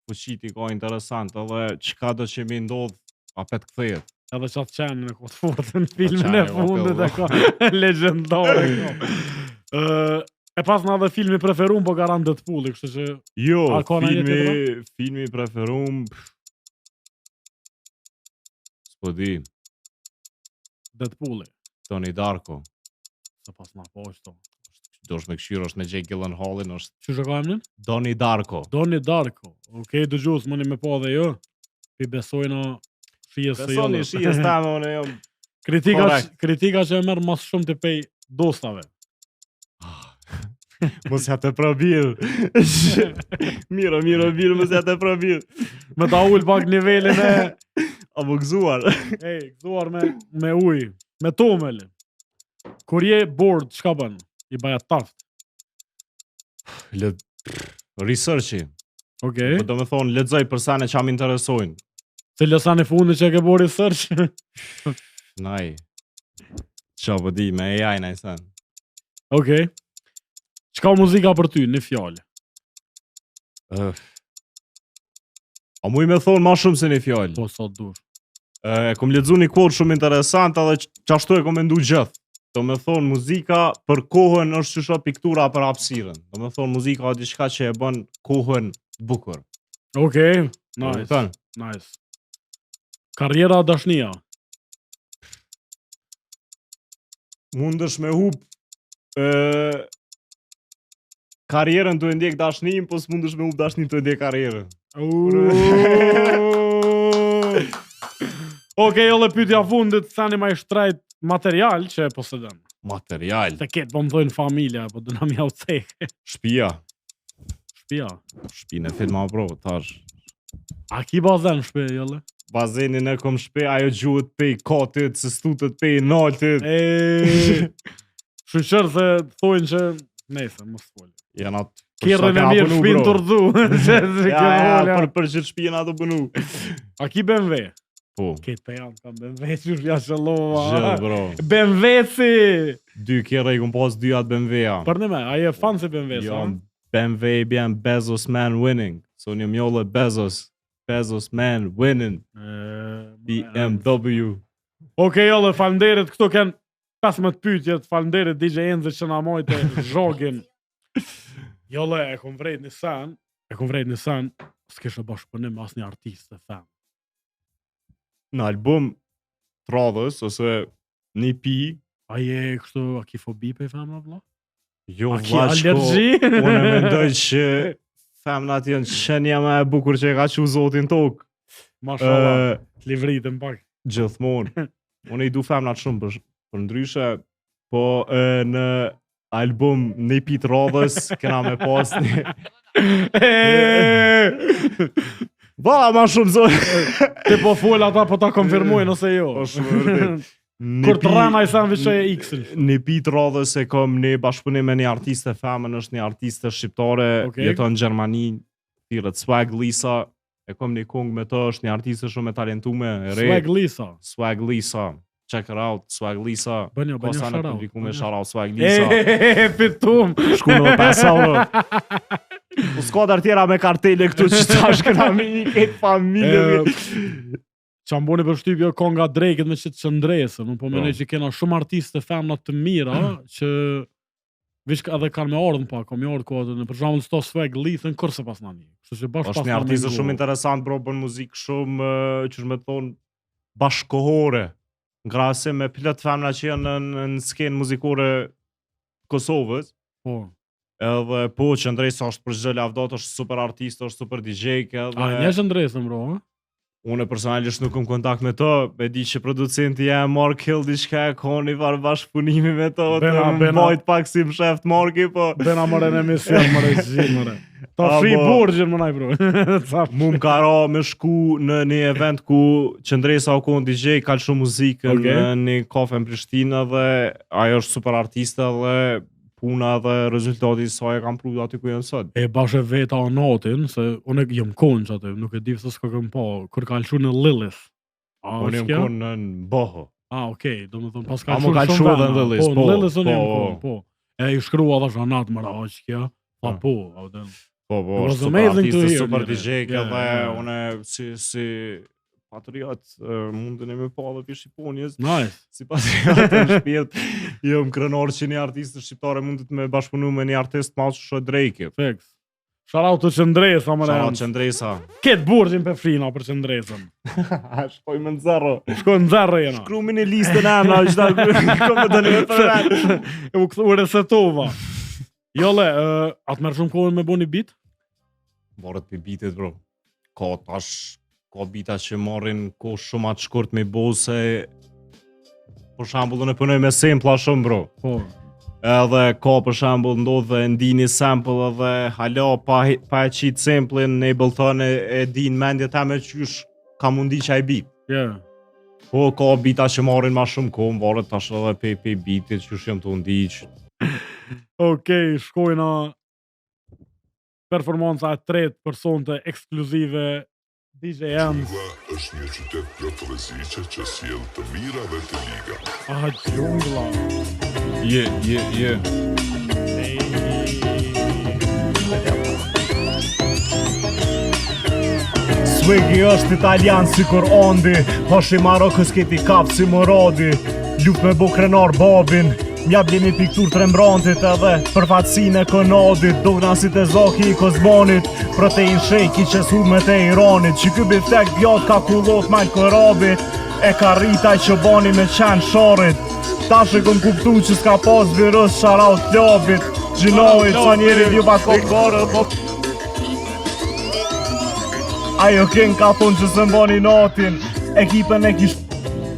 po qiti ka interesant, edhe qka do që mi ndodh, apet këthejet. Edhe qatë qenë në këtë fotë në filmin e qenë, fundit e po. ka legendare ka. E pas në edhe filmi preferum, po garan Deadpooli, kështu që... Jo, A ka në një filmi preferum... S'po di, Deadpooli. Tony Darko. Se pas në po qëto. Do është me këshirë, është me Jake Gyllenhaalin, është Që shë ka emnin? Donnie Darko. Donnie Darko. Okej, dëgjus, mëni me po dhe jo. Pi besojna shijes së Besoni jolle. shijes tame, unë jam... Kritika që e merë mas shumë të pej dostave. Mos ja të probir. Miro, mos ja të probir. Me ta ull pak nivelin e... Apo gëzuar. Gëzuar me uj. Me tomel. Kur je bored, çka bën? I baja taft. Researchi. Okej. Po do me thonë, lexoj për sane që am interesojnë. Se lësani fundi që e ke bo research. Naj. Qa po di, me AI na i sen. Okej. Çka muzika për ty, në fjalë? A mu i me thonë ma shumë se një fjallë. Po sa dush. E kom lexu një quote shumë interesant, edhe qashtu e kom mendu gjithë. Do me thonë, muzika për kohën është qysha piktura për hapësirën. Do me thonë, muzika o diçka që e bën kohën bukur. Okej. Do me Nice. thënë, Nice. Karriera dashnia. mundësh me hup karrierën të ndjek dashnin, po s'mundësh me hup dashnin të ndjek karrierën. Okej, ole pyetja fundit, sani ma i shtrajt material që e posedon. Material, Se ketë, po më thojnë familja, po dëna mja u cekë. shtëpia, Shpia. shtëpinë e fit ma pro, tash. A ki bazen shpe, jolle? Bazenin e kom shpe, ajo gjuhet pej katit, se stutët pej naltit. Shqyqër se thojnë që... Nese, mos folë. Janë atë... Kjerën e mirë shpinë të rëdhu. Ja, për që shpijën ato bënu. A ki BMW? Po, Ketë pe janë kam BMW, që shpja shëllova. gjë, bro. BMW si! 2 kjera i kom pas 2 atë BMW-a. Për në me, a je fan se BMW, sa? Jo, BMW bjen Bezos man winning. So një mjolle Bezos. Bezos man winning. BMW. Okej, jolle, falenderit, këto kënë 15 pyetjet, falenderit DJ Enze që na mojte zhogin. Jolle, e kom vrejt një sen, s'kishe bashkëpunim me asnjë artist të them. Në album të radhës, ose një pi, A je kështu, a ki fobi për femna, vla? jo A ki vlaqko, alergji? unë mendoj që femnat janë qenja me e bukur që e ka që zotin tokë. Mashallah, livritën pak. Gjithmonë. Unë i du femnat shumë për ndryshe, po në album një pi të radhës, kena me pas një... Ba, ma shumë zonë. Ti po fol ata po ta konfirmojnë ose jo. Po shumë vërtet. Kur të rana i sa vishoj e X-ën. Një pit radhës e kom një bashkëpunim me një artiste femën, është një artiste shqiptare, Okej. jeton në Gjermani, thirret Swag Lisa, e kom një kung me të, është një artiste shumë e talentume, e re. Swag Lisa. Swag Lisa. Check her out, Swag Lisa. Bënjo, Kosa në shout-out. publikume, shout out Swag Lisa. Fitum. Shku në 5 euro. Po skuadra tjera me kartele këtu që tash këna me një këtë familje. Qa mboni për shtypjo konga Drake-et me qëtë qëndresën. Unë po Po. menej që kena shumë artiste femna të mira, që vish edhe kanë me ardhën pak, me ardhë kodën, për shembull sto Swag Lisa në kërse pas nani. Kështu që bashkë Është pas një nani artiste ngu. shumë interesant, bro, bën muzikë shumë, që është me thonë, bashkohore. Ngrasim me plot femna që janë në skenë muzikore Kosovës. Po. Edhe po që Ndresa është për çdo lavdot, është super artist, është super DJ, A edhe një qëndresën, bro, ha? Unë personalisht nuk kam kontakt me to, e di që producenti ja marrë kill diçka e koni var bashkëpunimi me to, të më bajt pak si më sheft Marki, po... Bena mëre në emision, mëre gjithë, mëre. Ta fri burgjën, më naj, bro. Mu më ka ra me shku në një event ku Qëndresa o konë DJ, ka shumë muzikën në një kafe në Prishtinë dhe ajo është super artiste dhe puna dhe rezultati saj e kam pru aty ku janë sot. E bashkë veta o natin, se unë jam konë që aty, nuk e di se s'ka këm pa, kur ka lëshu në Lilith. Unë jam konë në Boho. Okej, do më thonë, pas ka lëshu shumë dhe në Lilith, po. Në Lilith unë jam konë, po. E i shkrua dhe shanat mëra, që kja, pa po, Po, është super artiste, super DJ, dhe unë si patriot, mundën e me pa dhe për Shqiponjes. Nice. Si patriot e në shpirt, jam krenar që një artiste shqiptare mundet me bashkëpunu me një artist malë që Drake. Fix. Shoutout të Qëndresa, më Shoutout Qëndresa. Ketë burgjin për frina për Qëndresën. Shkoj me në zero. Shkoj në zero jena. Shkrumi në listën e mna, që ta këmë të një për vetë. E u këthu resetova. Jole, atë merë shumë kohën me bo një bit? Barët për bitit, bro. Ka bita që marrin kohë shumë atë shkurt me bo se për shambull në punoj me sampla shumë, bro. Po. Edhe ka për shambull ndodhë dhe ndi një sample edhe hala pa e qitë samplin në Ableton e din mendje ta me qysh ka mundi që a i bit. Po ka bita që marrin ma shumë kohë, varët tash edhe pe bitit qysh jam të ndiq. Okej, shkojna performanca e tretë person të ekskluzive DJ Enz. Është një qytet plot rreziqe që sjell të mira dhe të liga. Gjungla. Je. Swaggy është italian si kur ondi, hoshi Marokës keti kap si Morodi. Luft me bo krenar babin, mja blimi piktur të Rembrandtit edhe për fatësin e Konadit. Dogna si të Zaki i Kozbanit, protein shake i qesu me të Iranit. Që ky biftek bjat ka kullot majt korabit, e ka rritaj që bani me qenë sharit. Tash e këm kuptu që s'ka pas virus sharaut klabit. Gjinojt sa njeri vju pas kokare, po... Ajo ken ka thonë që së mbani natin, ekipën e kish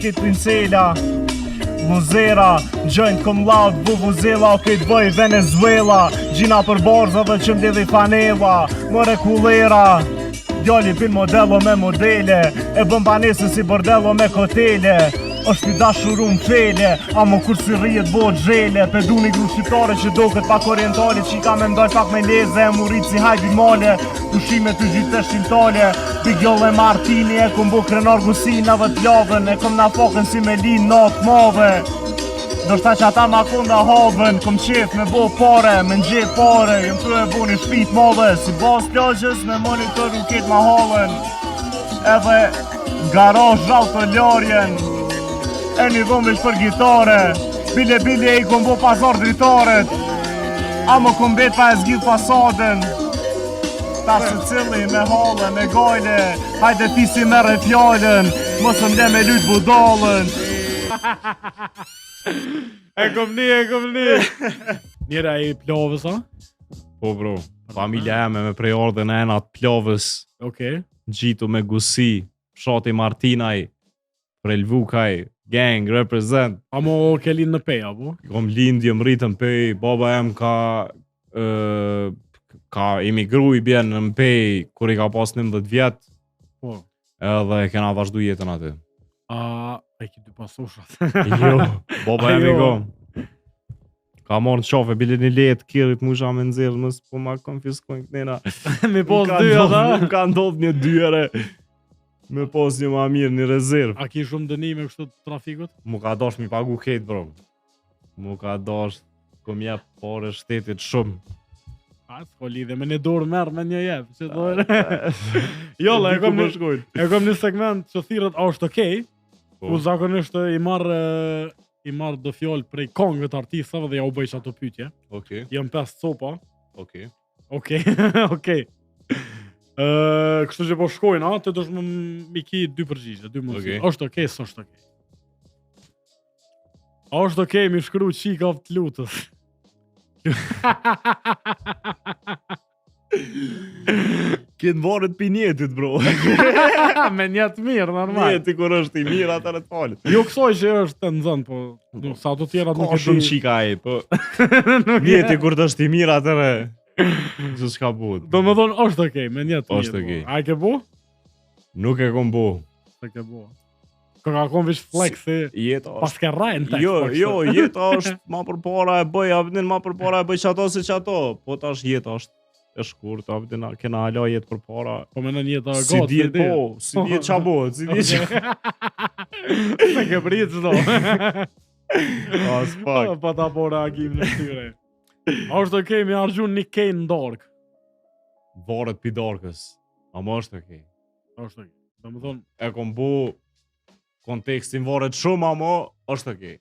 këtë pincela. Vuzera, gjojnë këm loud, vuvuzela, o këtë bëj Venezuela. Gjina për barza dhe që mdedhi fanela, mëre kulera. Djalli pin modello me modele, e bën banesën si bordello me kotele. është i dashurum fele, amo kur si rrijet bo gjele. Pe du një gru shqiptare që do këtë pak orientale, që i ka me mdoj pak me leze, e murit si hajdi male, pushime të gjithë shqintale. Big Joll e Martini e kom bo krenar gusina dhe t'lavën, e kom na fokën si me linë natë madhe. Do shta që ata ma konda havën, kom qef me bo pare, me nxep pare, jem të e bo një shpit madhe, si bas plajës me monitor u ketë ma halën. Edhe garaj rrallë të ljarjen, e një dhëmë veç për gitare, bile e i kom bo pazar dritaret, amo kom bet pa e zgjith fasadën. Ta se cili me halën, me gajle, hajde ti si mere fjallën, mosëm le me lyt budallën. E kom një. Njëra i plovës, a? Po bro, familja eme me prej ardhen e enat plovës. Okej. Gjitu me gusi, shati Martinaj, Prelvukaj, gang, represent. Amo ke lind në pej, apo? Kom lind, jem rritën pej, baba em ka emigru i bjen në pej, kur i ka pas 19 vjet. Po. Edhe kena vazhdu jetën aty. E ki dy pasoshat. Jo, baba em i kom. Ka morë në qafe, bile një letë kirit musha me nëzirë, mës po ma konfiskojnë kënena. Me pos dy, ata? Më ka ndodh një dyre, me pos një ma mirë, një rezervë. A ki shumë dënime kështu të trafikut? Mu ka dash mi pagu ketë, bro. Mu ka dash, kom jep pare shtetit shumë. A, s'ko lidhe, me një dorë merë, me një jep, që të dojnë. Jolla, e kom një segment që thirët, a është okej, ku zakonisht i marrë do fjallë prej kongëve të artistave dhe ja u bëjsh ato pytje. Okej. Jëm 5 copa. Okej. Okej. Kështu që po shkojnë, a? Të dush më mi ki 2 përgjigje, 2 mundësi. Është okej, s'është okej. A është okej mi shkru qika të lutës? Kënë varet për njetit, bro. Me njetë mirë, normal. Njeti kur është i mirë, atër e të falit. Jo kësoj që është të nëzën, po sa të tjera nuk Ka e shumë di. qika e, po. Njeti kur të është i mirë, atër e... Zë shka bud. Do më thonë, është okej, me njetë mirë. Është okej. A e ke bu? Nuk e kom bo. Se ke bu. Ka kom vish flexi, Jeta pas është... ke rajnë tek. Jo, jeta është ma për para e bëj, abdin ma për para e bëj që ato si që ato. Po tash jeta është e shkurt, abdin kena ala jetë për para. Po me në njeta Si gotë, djetë, po, si djetë qa bëhet, si djetë qa... Se ke pritë qdo. As pak. Pa ta po reagim në shtyre. A është okej me argjun një kejnë në dark? Varet pi darkës. Ama është okej. A është okej. Do më thonë, E kom bu kontekstin varet shumë, ama është okej.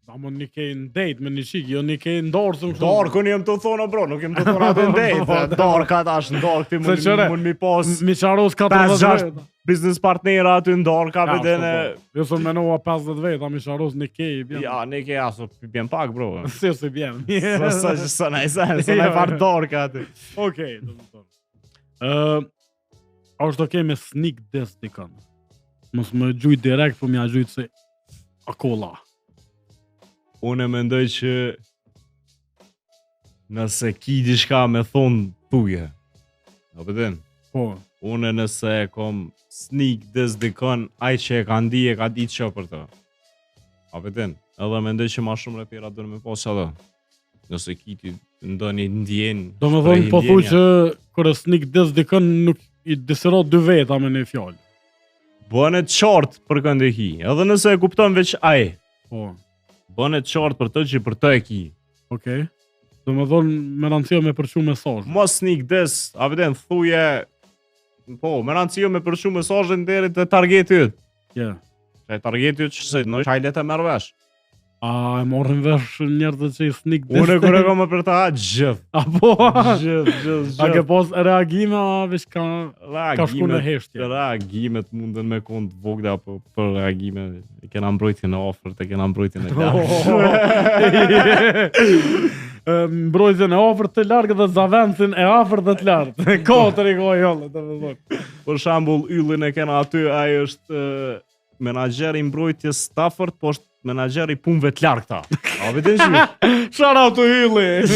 Amo një kejnë date me një qik, jo një kejnë dorë. Darkën jem të thonë, bro, nuk jem të thonë atë ndejtë. Darka tash, në dark ti mund mi pas Mi qaros 5-6 40 business partnera aty në darka për në... Jo së menova 50 veta, mi qaros një kej, bjen. Ja, ne ke aso, bjen pak, bro. Si bjen. Së nej farë darka aty. Okej, do më thonë. A është okej me sneak diss dikën? Mos më gjuj direkt, po mja gjujt se akolla. Unë e mendoj që nëse ki diçka me thonë tuje. A pëtën? Po. Unë nëse e kom sneak diss dikën, aj që e ka ndi e ka ditë që për të. A pëtën? Edhe mendoj që ma shumë repera dërë me pas që ato. Nëse ki ti ndoni ndjenë. Do më thonë, po thu që kërë sneak diss dikën nuk i disero dy veta me një fjallë. Bëne të qartë për këndi ki, edhe nëse e kupton veç aj. Po. Bëne të qartë për të që për të e ki. Okej. Do më thonë, me rëndësio me përqu mesazh. Mos sneak diss, a veten thuje... Po, me rëndësio me përqu mesazhin deri të targetit. Ja. Që e targetit që se në shajlet e merë vesh. A e morën vesh njerëzit që i sneak diss? Unë e kure kom e për ta gjithë. A po? Gjithë. A ke pas reagime, a vish ka shku në heshtje? Reagimet munden me kont vogda, apo për reagime e kena mbrojtjen e ofert, e kena mbrojtjen e largë. Mbrojtjen e ofert të largë dhe zavencin e afert dhe të largë. Katër i ka jolle, të më thonë. Për shambull, yllin e kena aty, ai është menaxheri mbrojtjes Stafford, po është menaxheri punëve të largta. A vetën që? Shout out to Ylli.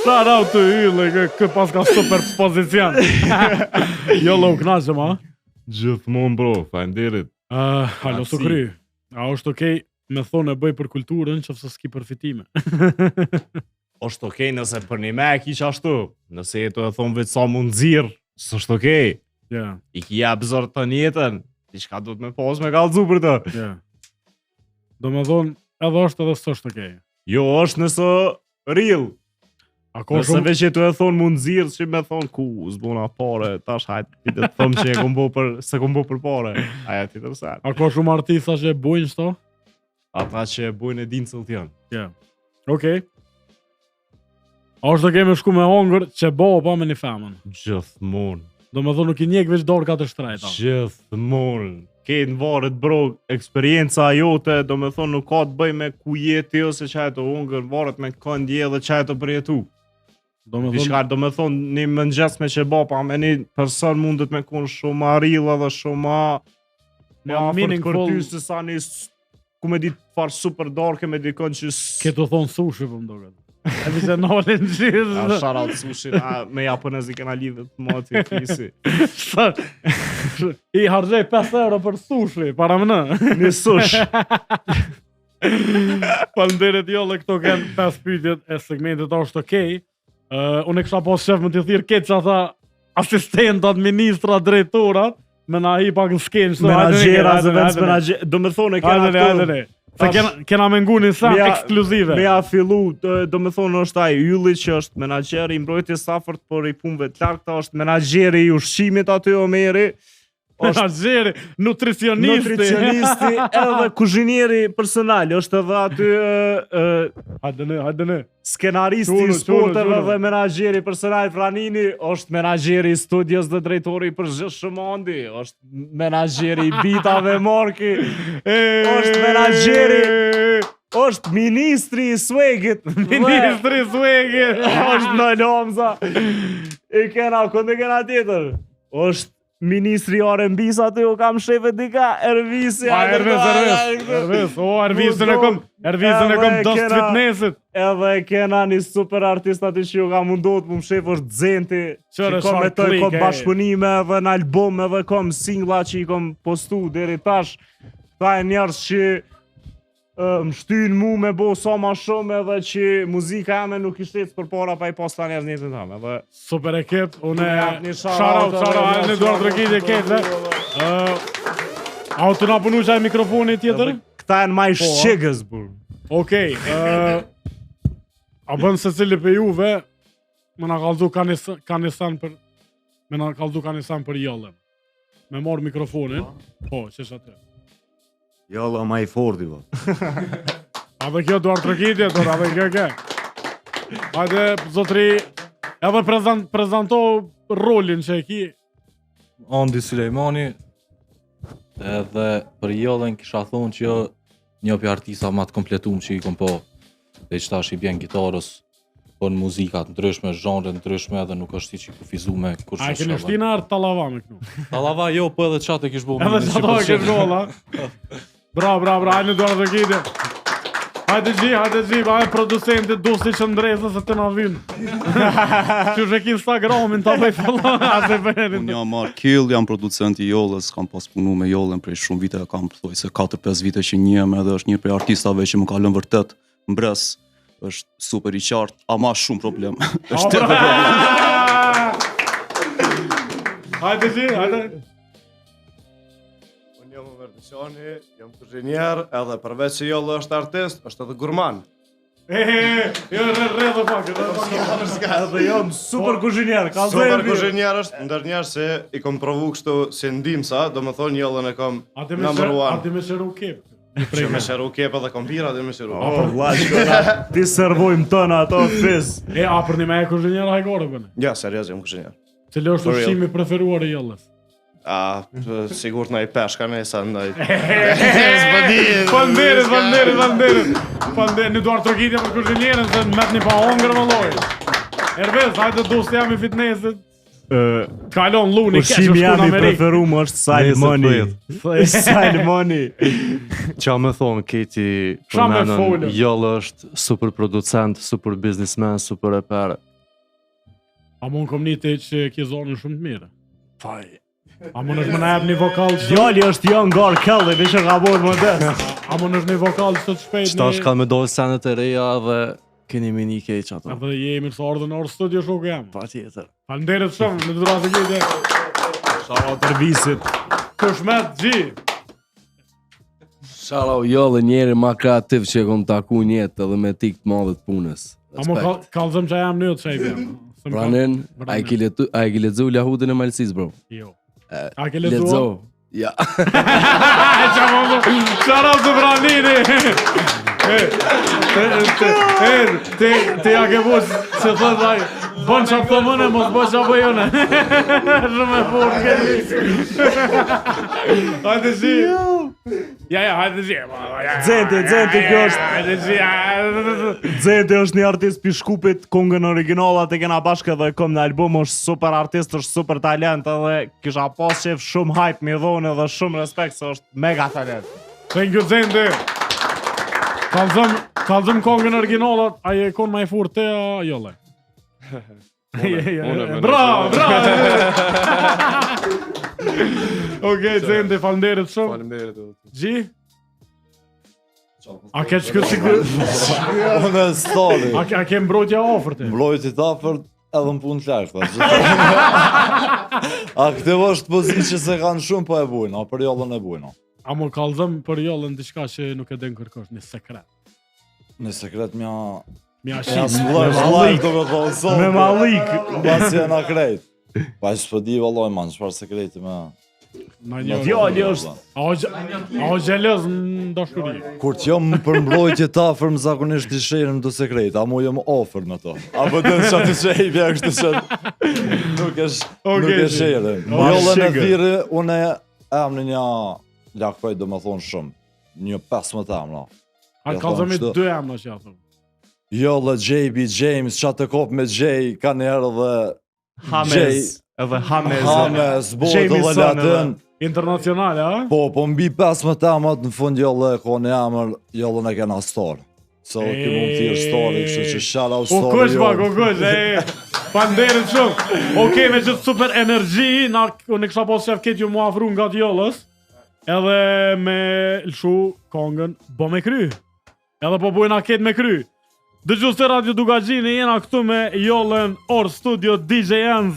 Shout out to Ylli, kë pas ka super pozicion. Jo lo knaqëm, a? Gjithmonë, bro, faleminderit. Halo su kry. A është okej me thonë e bëj për kulturën që fësë s'ki përfitime? Është okej nëse për një me e kish ashtu. Nëse jetu e thonë vetë sa mund zirë, s'është okej. Ja. I ki jep zërë të njetën, diçka du të me pas me kallëzu për të. Ja. Do me thonë, edhe është edhe s'është okej. Jo, është nëse real. A ka Nëse shumë... veç jetu e thonë mund zirë, që me thonë ku, s'buna pare, tash hajtë, ti të thëmë që e kom bo për, se kom bo për pare. Aja ti të rësat. A ka shumë artista që e bujnë shto? Ata që e bujnë e dinë cëllë tjanë. Ja. Okej. A është okej me shku me hongër që bo pa me një femën? Gjithmonë. Do me thonë nuk i njek veç dorë të shtrejta. Gjithmonë. Ketë në varet, bro, eksperienca jote, do me thonë nuk ka të bëj me ku jeti ose qaj të hongër, varet me këndje dhe qaj të përjetu. Do me thonë... Dishkar, do me thonë një mëngjes me që bapa me një person mundet me kun shumë arilla dhe shumë ma meaningful... për ty se sa një ku me ditë farë super darke me dikon që Këtë thonë sushi për më doket. E mi se nolin gjithë. A shout out sushi, me japonezi kena lidhët moti e fisi. I hargjej 5 euro për sushi, para më në. Një sush. Falënderit jolle, këto kënë 5 pyetjet e segmentit është okej. Unë e kësha pas shef më t'i thirë keq që ata asistentat, ministra, drejtorat, me na hi pak në skenë. Menagjera, zëvendës menagjera, do me thonë e kena këto. Se kena mengu një sa ekskluzive. Me a fillu, do me thonë është ai Ylli që është menagjeri i mbrojtjes Stafford, por i punëve të largta është menagjeri i ushqimit aty Omeri. Menagjeri, nutricionisti edhe kuzhinieri personal, është edhe aty hajde ne. Skenaristi i spoteve dhe menagjeri personal Franini, është menagjeri i studios dhe drejtori për Shëmandi, është menagjeri i bitave Marki, është menagjeri është ministri i swagit. Ministri i swagit. Është në Lomza. I kena, këndë kena tjetër. Është ministri i R&B-s aty u kam shefe dika Ervisi. Ervis. O, Ervisin e kom dost fitnessit. Edhe kena një super artist aty që ju ka mundot më shef është Zenti. Qërë që komentoj kom bashkëpunime edhe në album edhe kom singla që i kom postu deri tash. Ta e njerës që më shtynë mu me bo sa ma shumë edhe që muzika jame nuk ishte për para pa i posta njerës njëtën tëmë edhe... Super ekip, une... Shoutout, në Eduard Rëkit e ketë. A të nga punu qaj mikrofoni tjetër? Këta e në maj shqegës, bur. Okej, a bënë se cili për juve, me nga kaldu kanisan për jëllën. Me morë mikrofonin, po, qesh atë. Jalla ma i forti, ba. A dhe kjo Eduard Rëkit tjetër, a dhe kjo. Hajde, zotri, edhe prezento rolin që e ki. Andi Sulejmani, edhe për jëllën kisha thonë që një për artista ma të kompletum që i kom po dhe që tash i bjen gitarës po në muzikat ndryshme, zhanre ndryshme edhe nuk është si që i kufizume kur që A keni shtina artë talava me kënu? Talava jo, po edhe qatë e kish bo edhe qatë e kish bo, la? Bravo, hajde Eduard Rëkit. Hajde Gji, hajde producentit dosti që ndresë se të na vynë. Që shek Instagramin ta bëj fallon asë bërin. Unë jam Markill, jam producent i jollës, kam pas punu me jollën prej shumë vite, kam thoj se 4-5 vite që njem edhe është një prej artistave që më ka lënë vërtet mbres, është super i qartë, ama shumë problem. Është të problem. Hajde Gji, hajde. Jam Vertishani, jam kuzhinier, edhe përveç që jollë është artist, është edhe gurman. Jo, rrëdhe pak. Edhe jam super kuzhinier, ka zërë. Super kuzhinier është ndër njerë se i kom provu kështu si ndimsa, do më thonë jollën e kom number one. Ati me shëru kep. Që me shëru kep edhe kom pira, ati me shëru. Ti servojmë tëna ato fiz. A për një me e kuzhinier hajgore bëne? Ja, serios, jam kuzhinier. Cili është ushqimi preferuar i jollës? Sigur të na i peshka ne sa ndaj. Falnderit. Në Eduard Rëkit për kuzhinierën se në met një pa hongër më loj. Ervez, hajde dosti jam i fitnessit. Kalon luni, keq ushqimi jam i preferum është Salmoni. Qa me thonë, Keti, përmenën, jëllë është super producent, super businessman, super reper. A mund kom një të që ki zonën shumë të mire? Faj. A mund është më në ebë një vokal që... Djali është Young R. Kelly, dhe që ka bojnë modest. A mund është një vokal që të shpejt një... Qëta ka me dojë senet e reja dhe keni mini keq ato. Edhe jemi së ardhë në orë studio shok jam. Pa tjetër. Falnderit shumë, në të drasë kjejtë. Shara tërvisit. Kushmet, Gji. Shara jollë njeri ma kreativ që e kom taku njetë edhe me tik të madhe të punës. A mu kalzëm që jam njët që e bjem. Pranin, a i ki ledzu Lahudin e Malsis, bro? Jo. A ke ledzu? Ledzu, ja. Shara të pranini. Ti a ke bush që të dhaj, bon që të mëne, mos bo që bëjone. Shumë e fort këni. Hajde Gji. Ja, hajde Gji. Zenti kjo është. Zenti është një artist për Shkupit, kongën originalat e kena bashkë edhe kom në album, është super artist, është super talent edhe kisha pas qef shumë hype me dhone edhe shumë respekt se është mega talent. Thank you Zenti. Kalzëm kongën originalat, a je kon ma e furt te a jolle? Bravo! Okej, Zenti, falnderit shumë. Falnderit. Gji? A ke që këtë sikur? Unë e stali. A ke mbrojtja ofërte? Mbrojtja ofërt edhe në punë të lashtë. A këtë është pozitë që se kanë shumë po e bujnë, a për jollën e bujnë. A më kalzëm për jollën diçka që nuk e den kërkosh, një sekret. Në sekret mja... Mja shqip. Me malik. Basi e na krejt. Pa që s'po di valloj man, çfarë sekreti me... Djali është... A o gjelëz në dashuri? Kur të jam për mbrojtje të afër, më zakonisht i shërëm të sekret, a mu jam ofër në to. A për të në qatë që i bja kështë që nuk e shërëm. Jollën e thirë, une e am në një lakpej do më thonë shumë, një 15 emra. A kallëzëmi 2 emra që ja thëmë. Jo, dhe JB James, qa të kop me J, ka njerë dhe... James, bëhet edhe latin. Internacionale, a? Po mbi 15 emrat në fund jolle e kone emër, jolle në kena star. So, ti mund t'irë story, kështë që shout out story. Kush, panderit shumë. Okej, me gjithë super energji, unë kësha posë që këtë ju mu afru nga t'jollës, edhe me lëshu kongën Bo me kry. Edhe po bujna këtë me kry. Dëgjus të Radio Dugagjini, jena këtu me jollën Or Studio DJ Enz.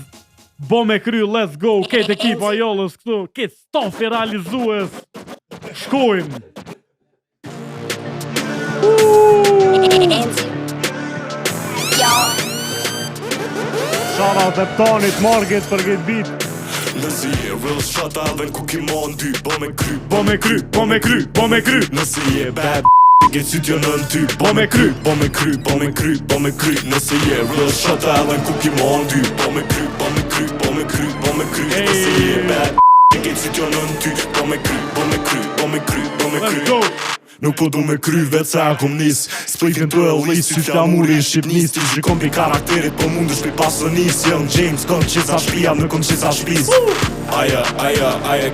Bo me kry, let's go, këtë ekipa jollës këtu, këtë stofi realizues. Shkojmë. Shout out e Tonit, Margit për këtë beat. Nëse je real shot edhe në kukimon ty. Bo me kry, bo me kry, bo me kry, bo me kry. Nëse je bad get sytjo nën ty. Bo me kry, bo me kry, bo me kry, bo me kry. Nëse je real shot edhe në kukimon ty. Bo me kry, bo me kry, bo me kry, bo me kry. Nëse je bad get sytjo nën ty. Bo me kry, bo me kry, bo me kry, bo me kry. Nuk po du me kry vetë se a kom nis. Splitin të e lis, sy flamuri në Shqipnis. Ti zhikon pi karakterit, po mundesh pi pasënis. Young James, kon qisa shpia, në kon qisa shpis. Aja,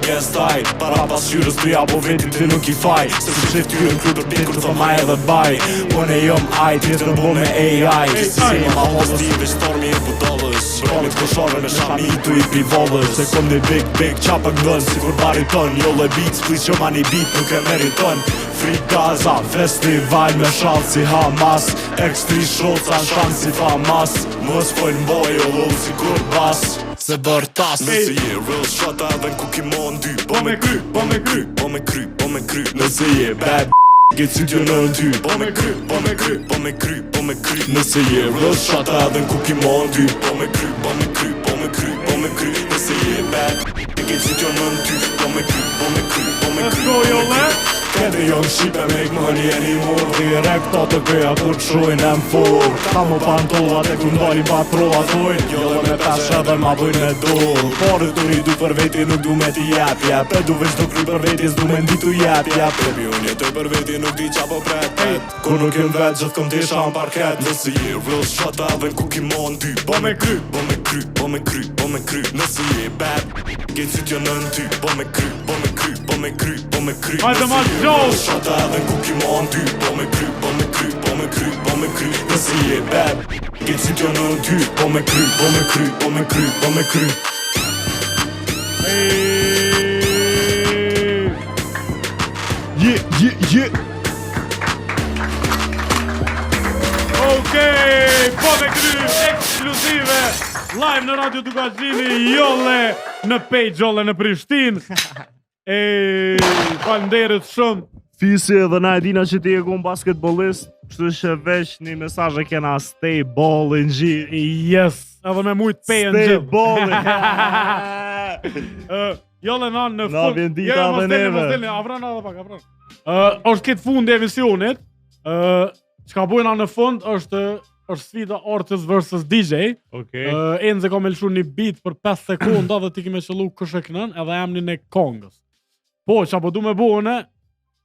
guest eye. Para pasqyrës të ja po vetin të nuk I faj. Se të qef t'yre në krytër pikur të thëma edhe baj. One jom aj, tjetër bo me AI. Kisi si më ma pozitive, shtormi e budallës. Bromit koshore me shami I tu I privolës. Se kom një big qapë ngën, si kur bariton. Jo le beats, please që ma një beat nuk e meriton. Free Gaza, festival me shalë si Hamas. Ekstri shoca shanë si famas. Mës fojnë mboj o lullë si kur bas. Se bërtas nëse je real shot edhe në kukimon dy. Bo me kry, bo me kry, bo me kry, bo me kry. Nëse je bad get sytjo në ty. Bo me kry, bo me kry, bo me kry, bo me kry. Nëse je real shot edhe në kukimon dy. Bo me kry, bo me kry, bo me kry, bo me kry. Nëse je bad get sytjo në ty. Bo me kry, bo me kry, bo me kry. Let's go yo man. Këtë jo në Shqipe make money anymore. Direkt to të këja kur të shrujnë M4. Ka mu pantollat e ku ndalin patrolla thojnë. Jo dhe me peshe dhe ma bujnë me dol. Pare të rridu për veti nuk du me ti jep. E du veç do kry për veti s'du me ndi tu jep. Baby unë jetoj për veti nuk di qa po pret. Kur nuk jem vet gjithë kom t'isha në parket. Nëse je real shot edhe në kukimon ty. Bo me kry, bo me kry, bo me kry, bo me kry. Nëse je bad get sytjo nën ty. Bo me kry, bo me kry, bo me kry, bo me kry. Shota edhe në kukimon ty. Bo me kry, bo me kry, bo me kry, bo me kry. Nëse je bad get sytjo në ty. Bo me kry, bo me kry, bo me kry, bo me kry. Yeah. Okej, bo me kry, ekskluzive. Live në Radio Dugagjini, jolle në page jolle në Prishtinë. Falenderit shumë. Fisi edhe na e dina që ti e kun basketbolist, kështu që veç një mesazh e kena stay ball in G. Yes, edhe me mujt pejën gjë. Stay ball. Jolle në fund. Na vjen dita dhe neve. Avran edhe pak. Është këtë fund e emisionit. Çka bujna në fund është sfida artist versus DJ. Enze ka me lëshu një beat për 5 sekonda dhe ti kime qëllu kush e kënën edhe emnin e kongës. Po, që apo du me buone,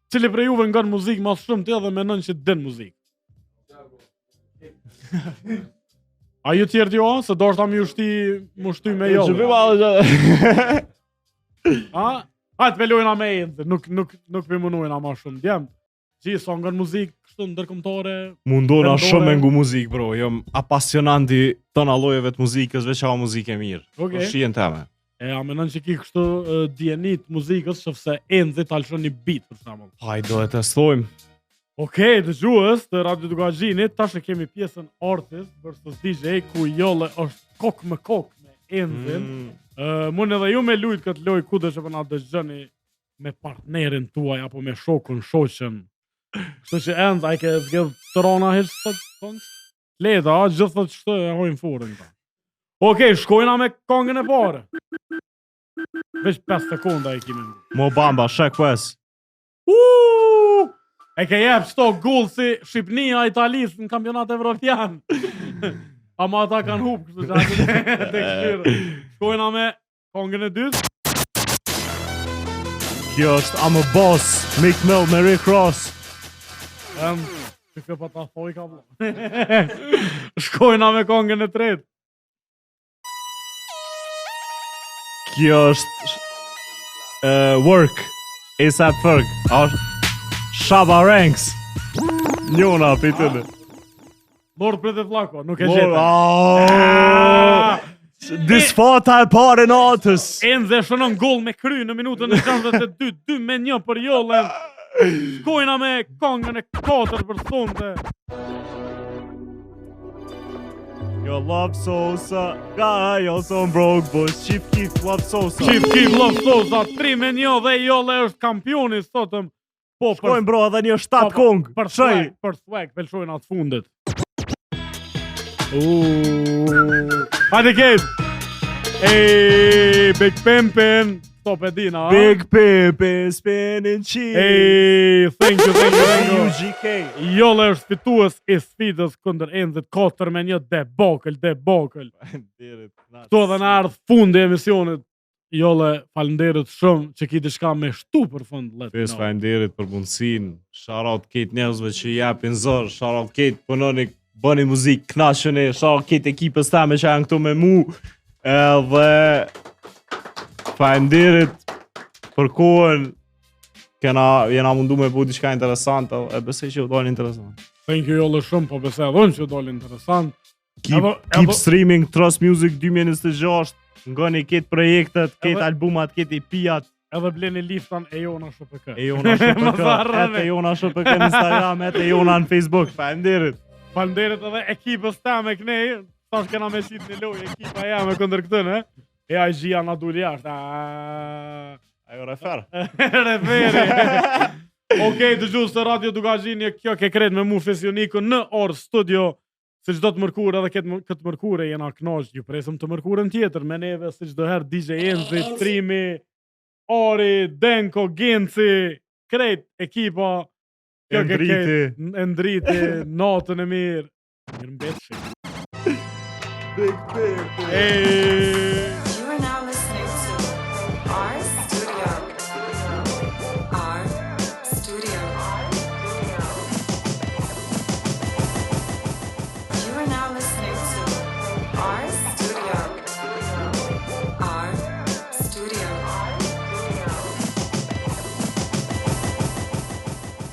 cili prej juve nga në muzikë mas shumë të edhe menën që din muzikë. A ju tjerë t'jo, se do është ta mi mu shty me jo. Hajtë pelojna me Enze, nuk pëmunojna ma shumë djemë. Gjithë sa nga në muzikë, kështu ndërkombëtare. Mundona shumë me ngu muzikë, bro. Jom apasionanti tëna lojeve të muzikës, veç a muzikë e mirë. Okay. Shien teme. A menën që ki kështu djenit muzikës, shëfse Enzi t'alëshon një beat, për shembull. Hajde, do e testojmë. Okej, dëgjues të Radio Dugagjinit, tash e kemi pjesën artist versus DJ, ku jolle është kok me Enzin. Mund edhe ju me lujt këtë loj kudo që përna dëgjëni me partnerin tuaj, apo me shokun, shoqen. Kështu që Enz, a I ke zgjedh të rona heqë të leda, gjithë të qëtë e hojnë furën ta. Okej, shkojna me kongën e pare. Veç 5 sekonda e kimi. Mo bamba, shek wes. E ke jep qëto gullë si Shqipnia Italis në kampionat evropian. Ama ata kanë hup, kështu që ate të këshirë. Shkojna me kongën e dytë. Kjo është I'm a Boss, Meek Mill me Rick Ross. Që kjo pa ta thoj ka vlo. Shkojna me kongën e tretë. Kjo është Work, A$AP Ferg. Shabba Ranks. Njona, pitënë. Lord Prete Flako, nuk e gjete. Disfata e pare natës. Enze shënon gol me kry në minutën e 62, 2-1 për Jollën. Shkojna me kongën e 4 për thonte. Yo love Sosa, guy also broke boys, Chief Keef love Sosa. Chief Keef love Sosa, 3-1 dhe Jolle është kampioni sotëm. Po, shkojnë bro edhe një 7 kong. Për swag, pelshojnë atë fundet. Hajde Kate! Ej, Big Pimpin! Stop e dina, Big Pimpin, spinning cheese! Ej, thank you. UGK. Jolle është fitues i sfidës kundër Enzit 4-1 debakël. Këto edhe në ardhë fundi e emisionit. Jolle, falenderit shumë që ki diçka me shtu për fund. Pes falenderit për mundësin. Shoutout Kate njerëzve që japin zor. Shoutout Kate punoni, bëni muzik, knashëni. Shoutout Kate ekipës tame që janë këtu me mu. Edhe falenderit për kohën. Jena mundu me bu diçka interesant. E besej që u dojnë interesant. Thank you Jolle shumë, po besej edhe që u dojnë interesant. Keep streaming, Trust Music 2026. Ngoni këtë projektet, këtë albumat, këtë IP-at. Edhe bleni liftan e Jona SHPK. E Jona SHPK në Instagram, e Jona në Facebook. Falenderit. Falenderit edhe ekipës ta me kënej. Tash kena me qitë një loj, ekipa ja me këndër këtën, e? E a i gjia na dulli ashtë. Ajo refer. Referi. Okej, dëgjus të Radio Dugazhini, kjo ke kret me mu Fesionikën në orë studio. Si qdo të mërkur edhe këtë mërkure jena knoq, ju presëm të mërkurën tjetër, me neve si qdo herë DJ Enzi, Trimi, Ori, Denko, Genci, krejt ekipa, Endriti, natën e mirë, mirë mbetëshim. Big Big. Hey.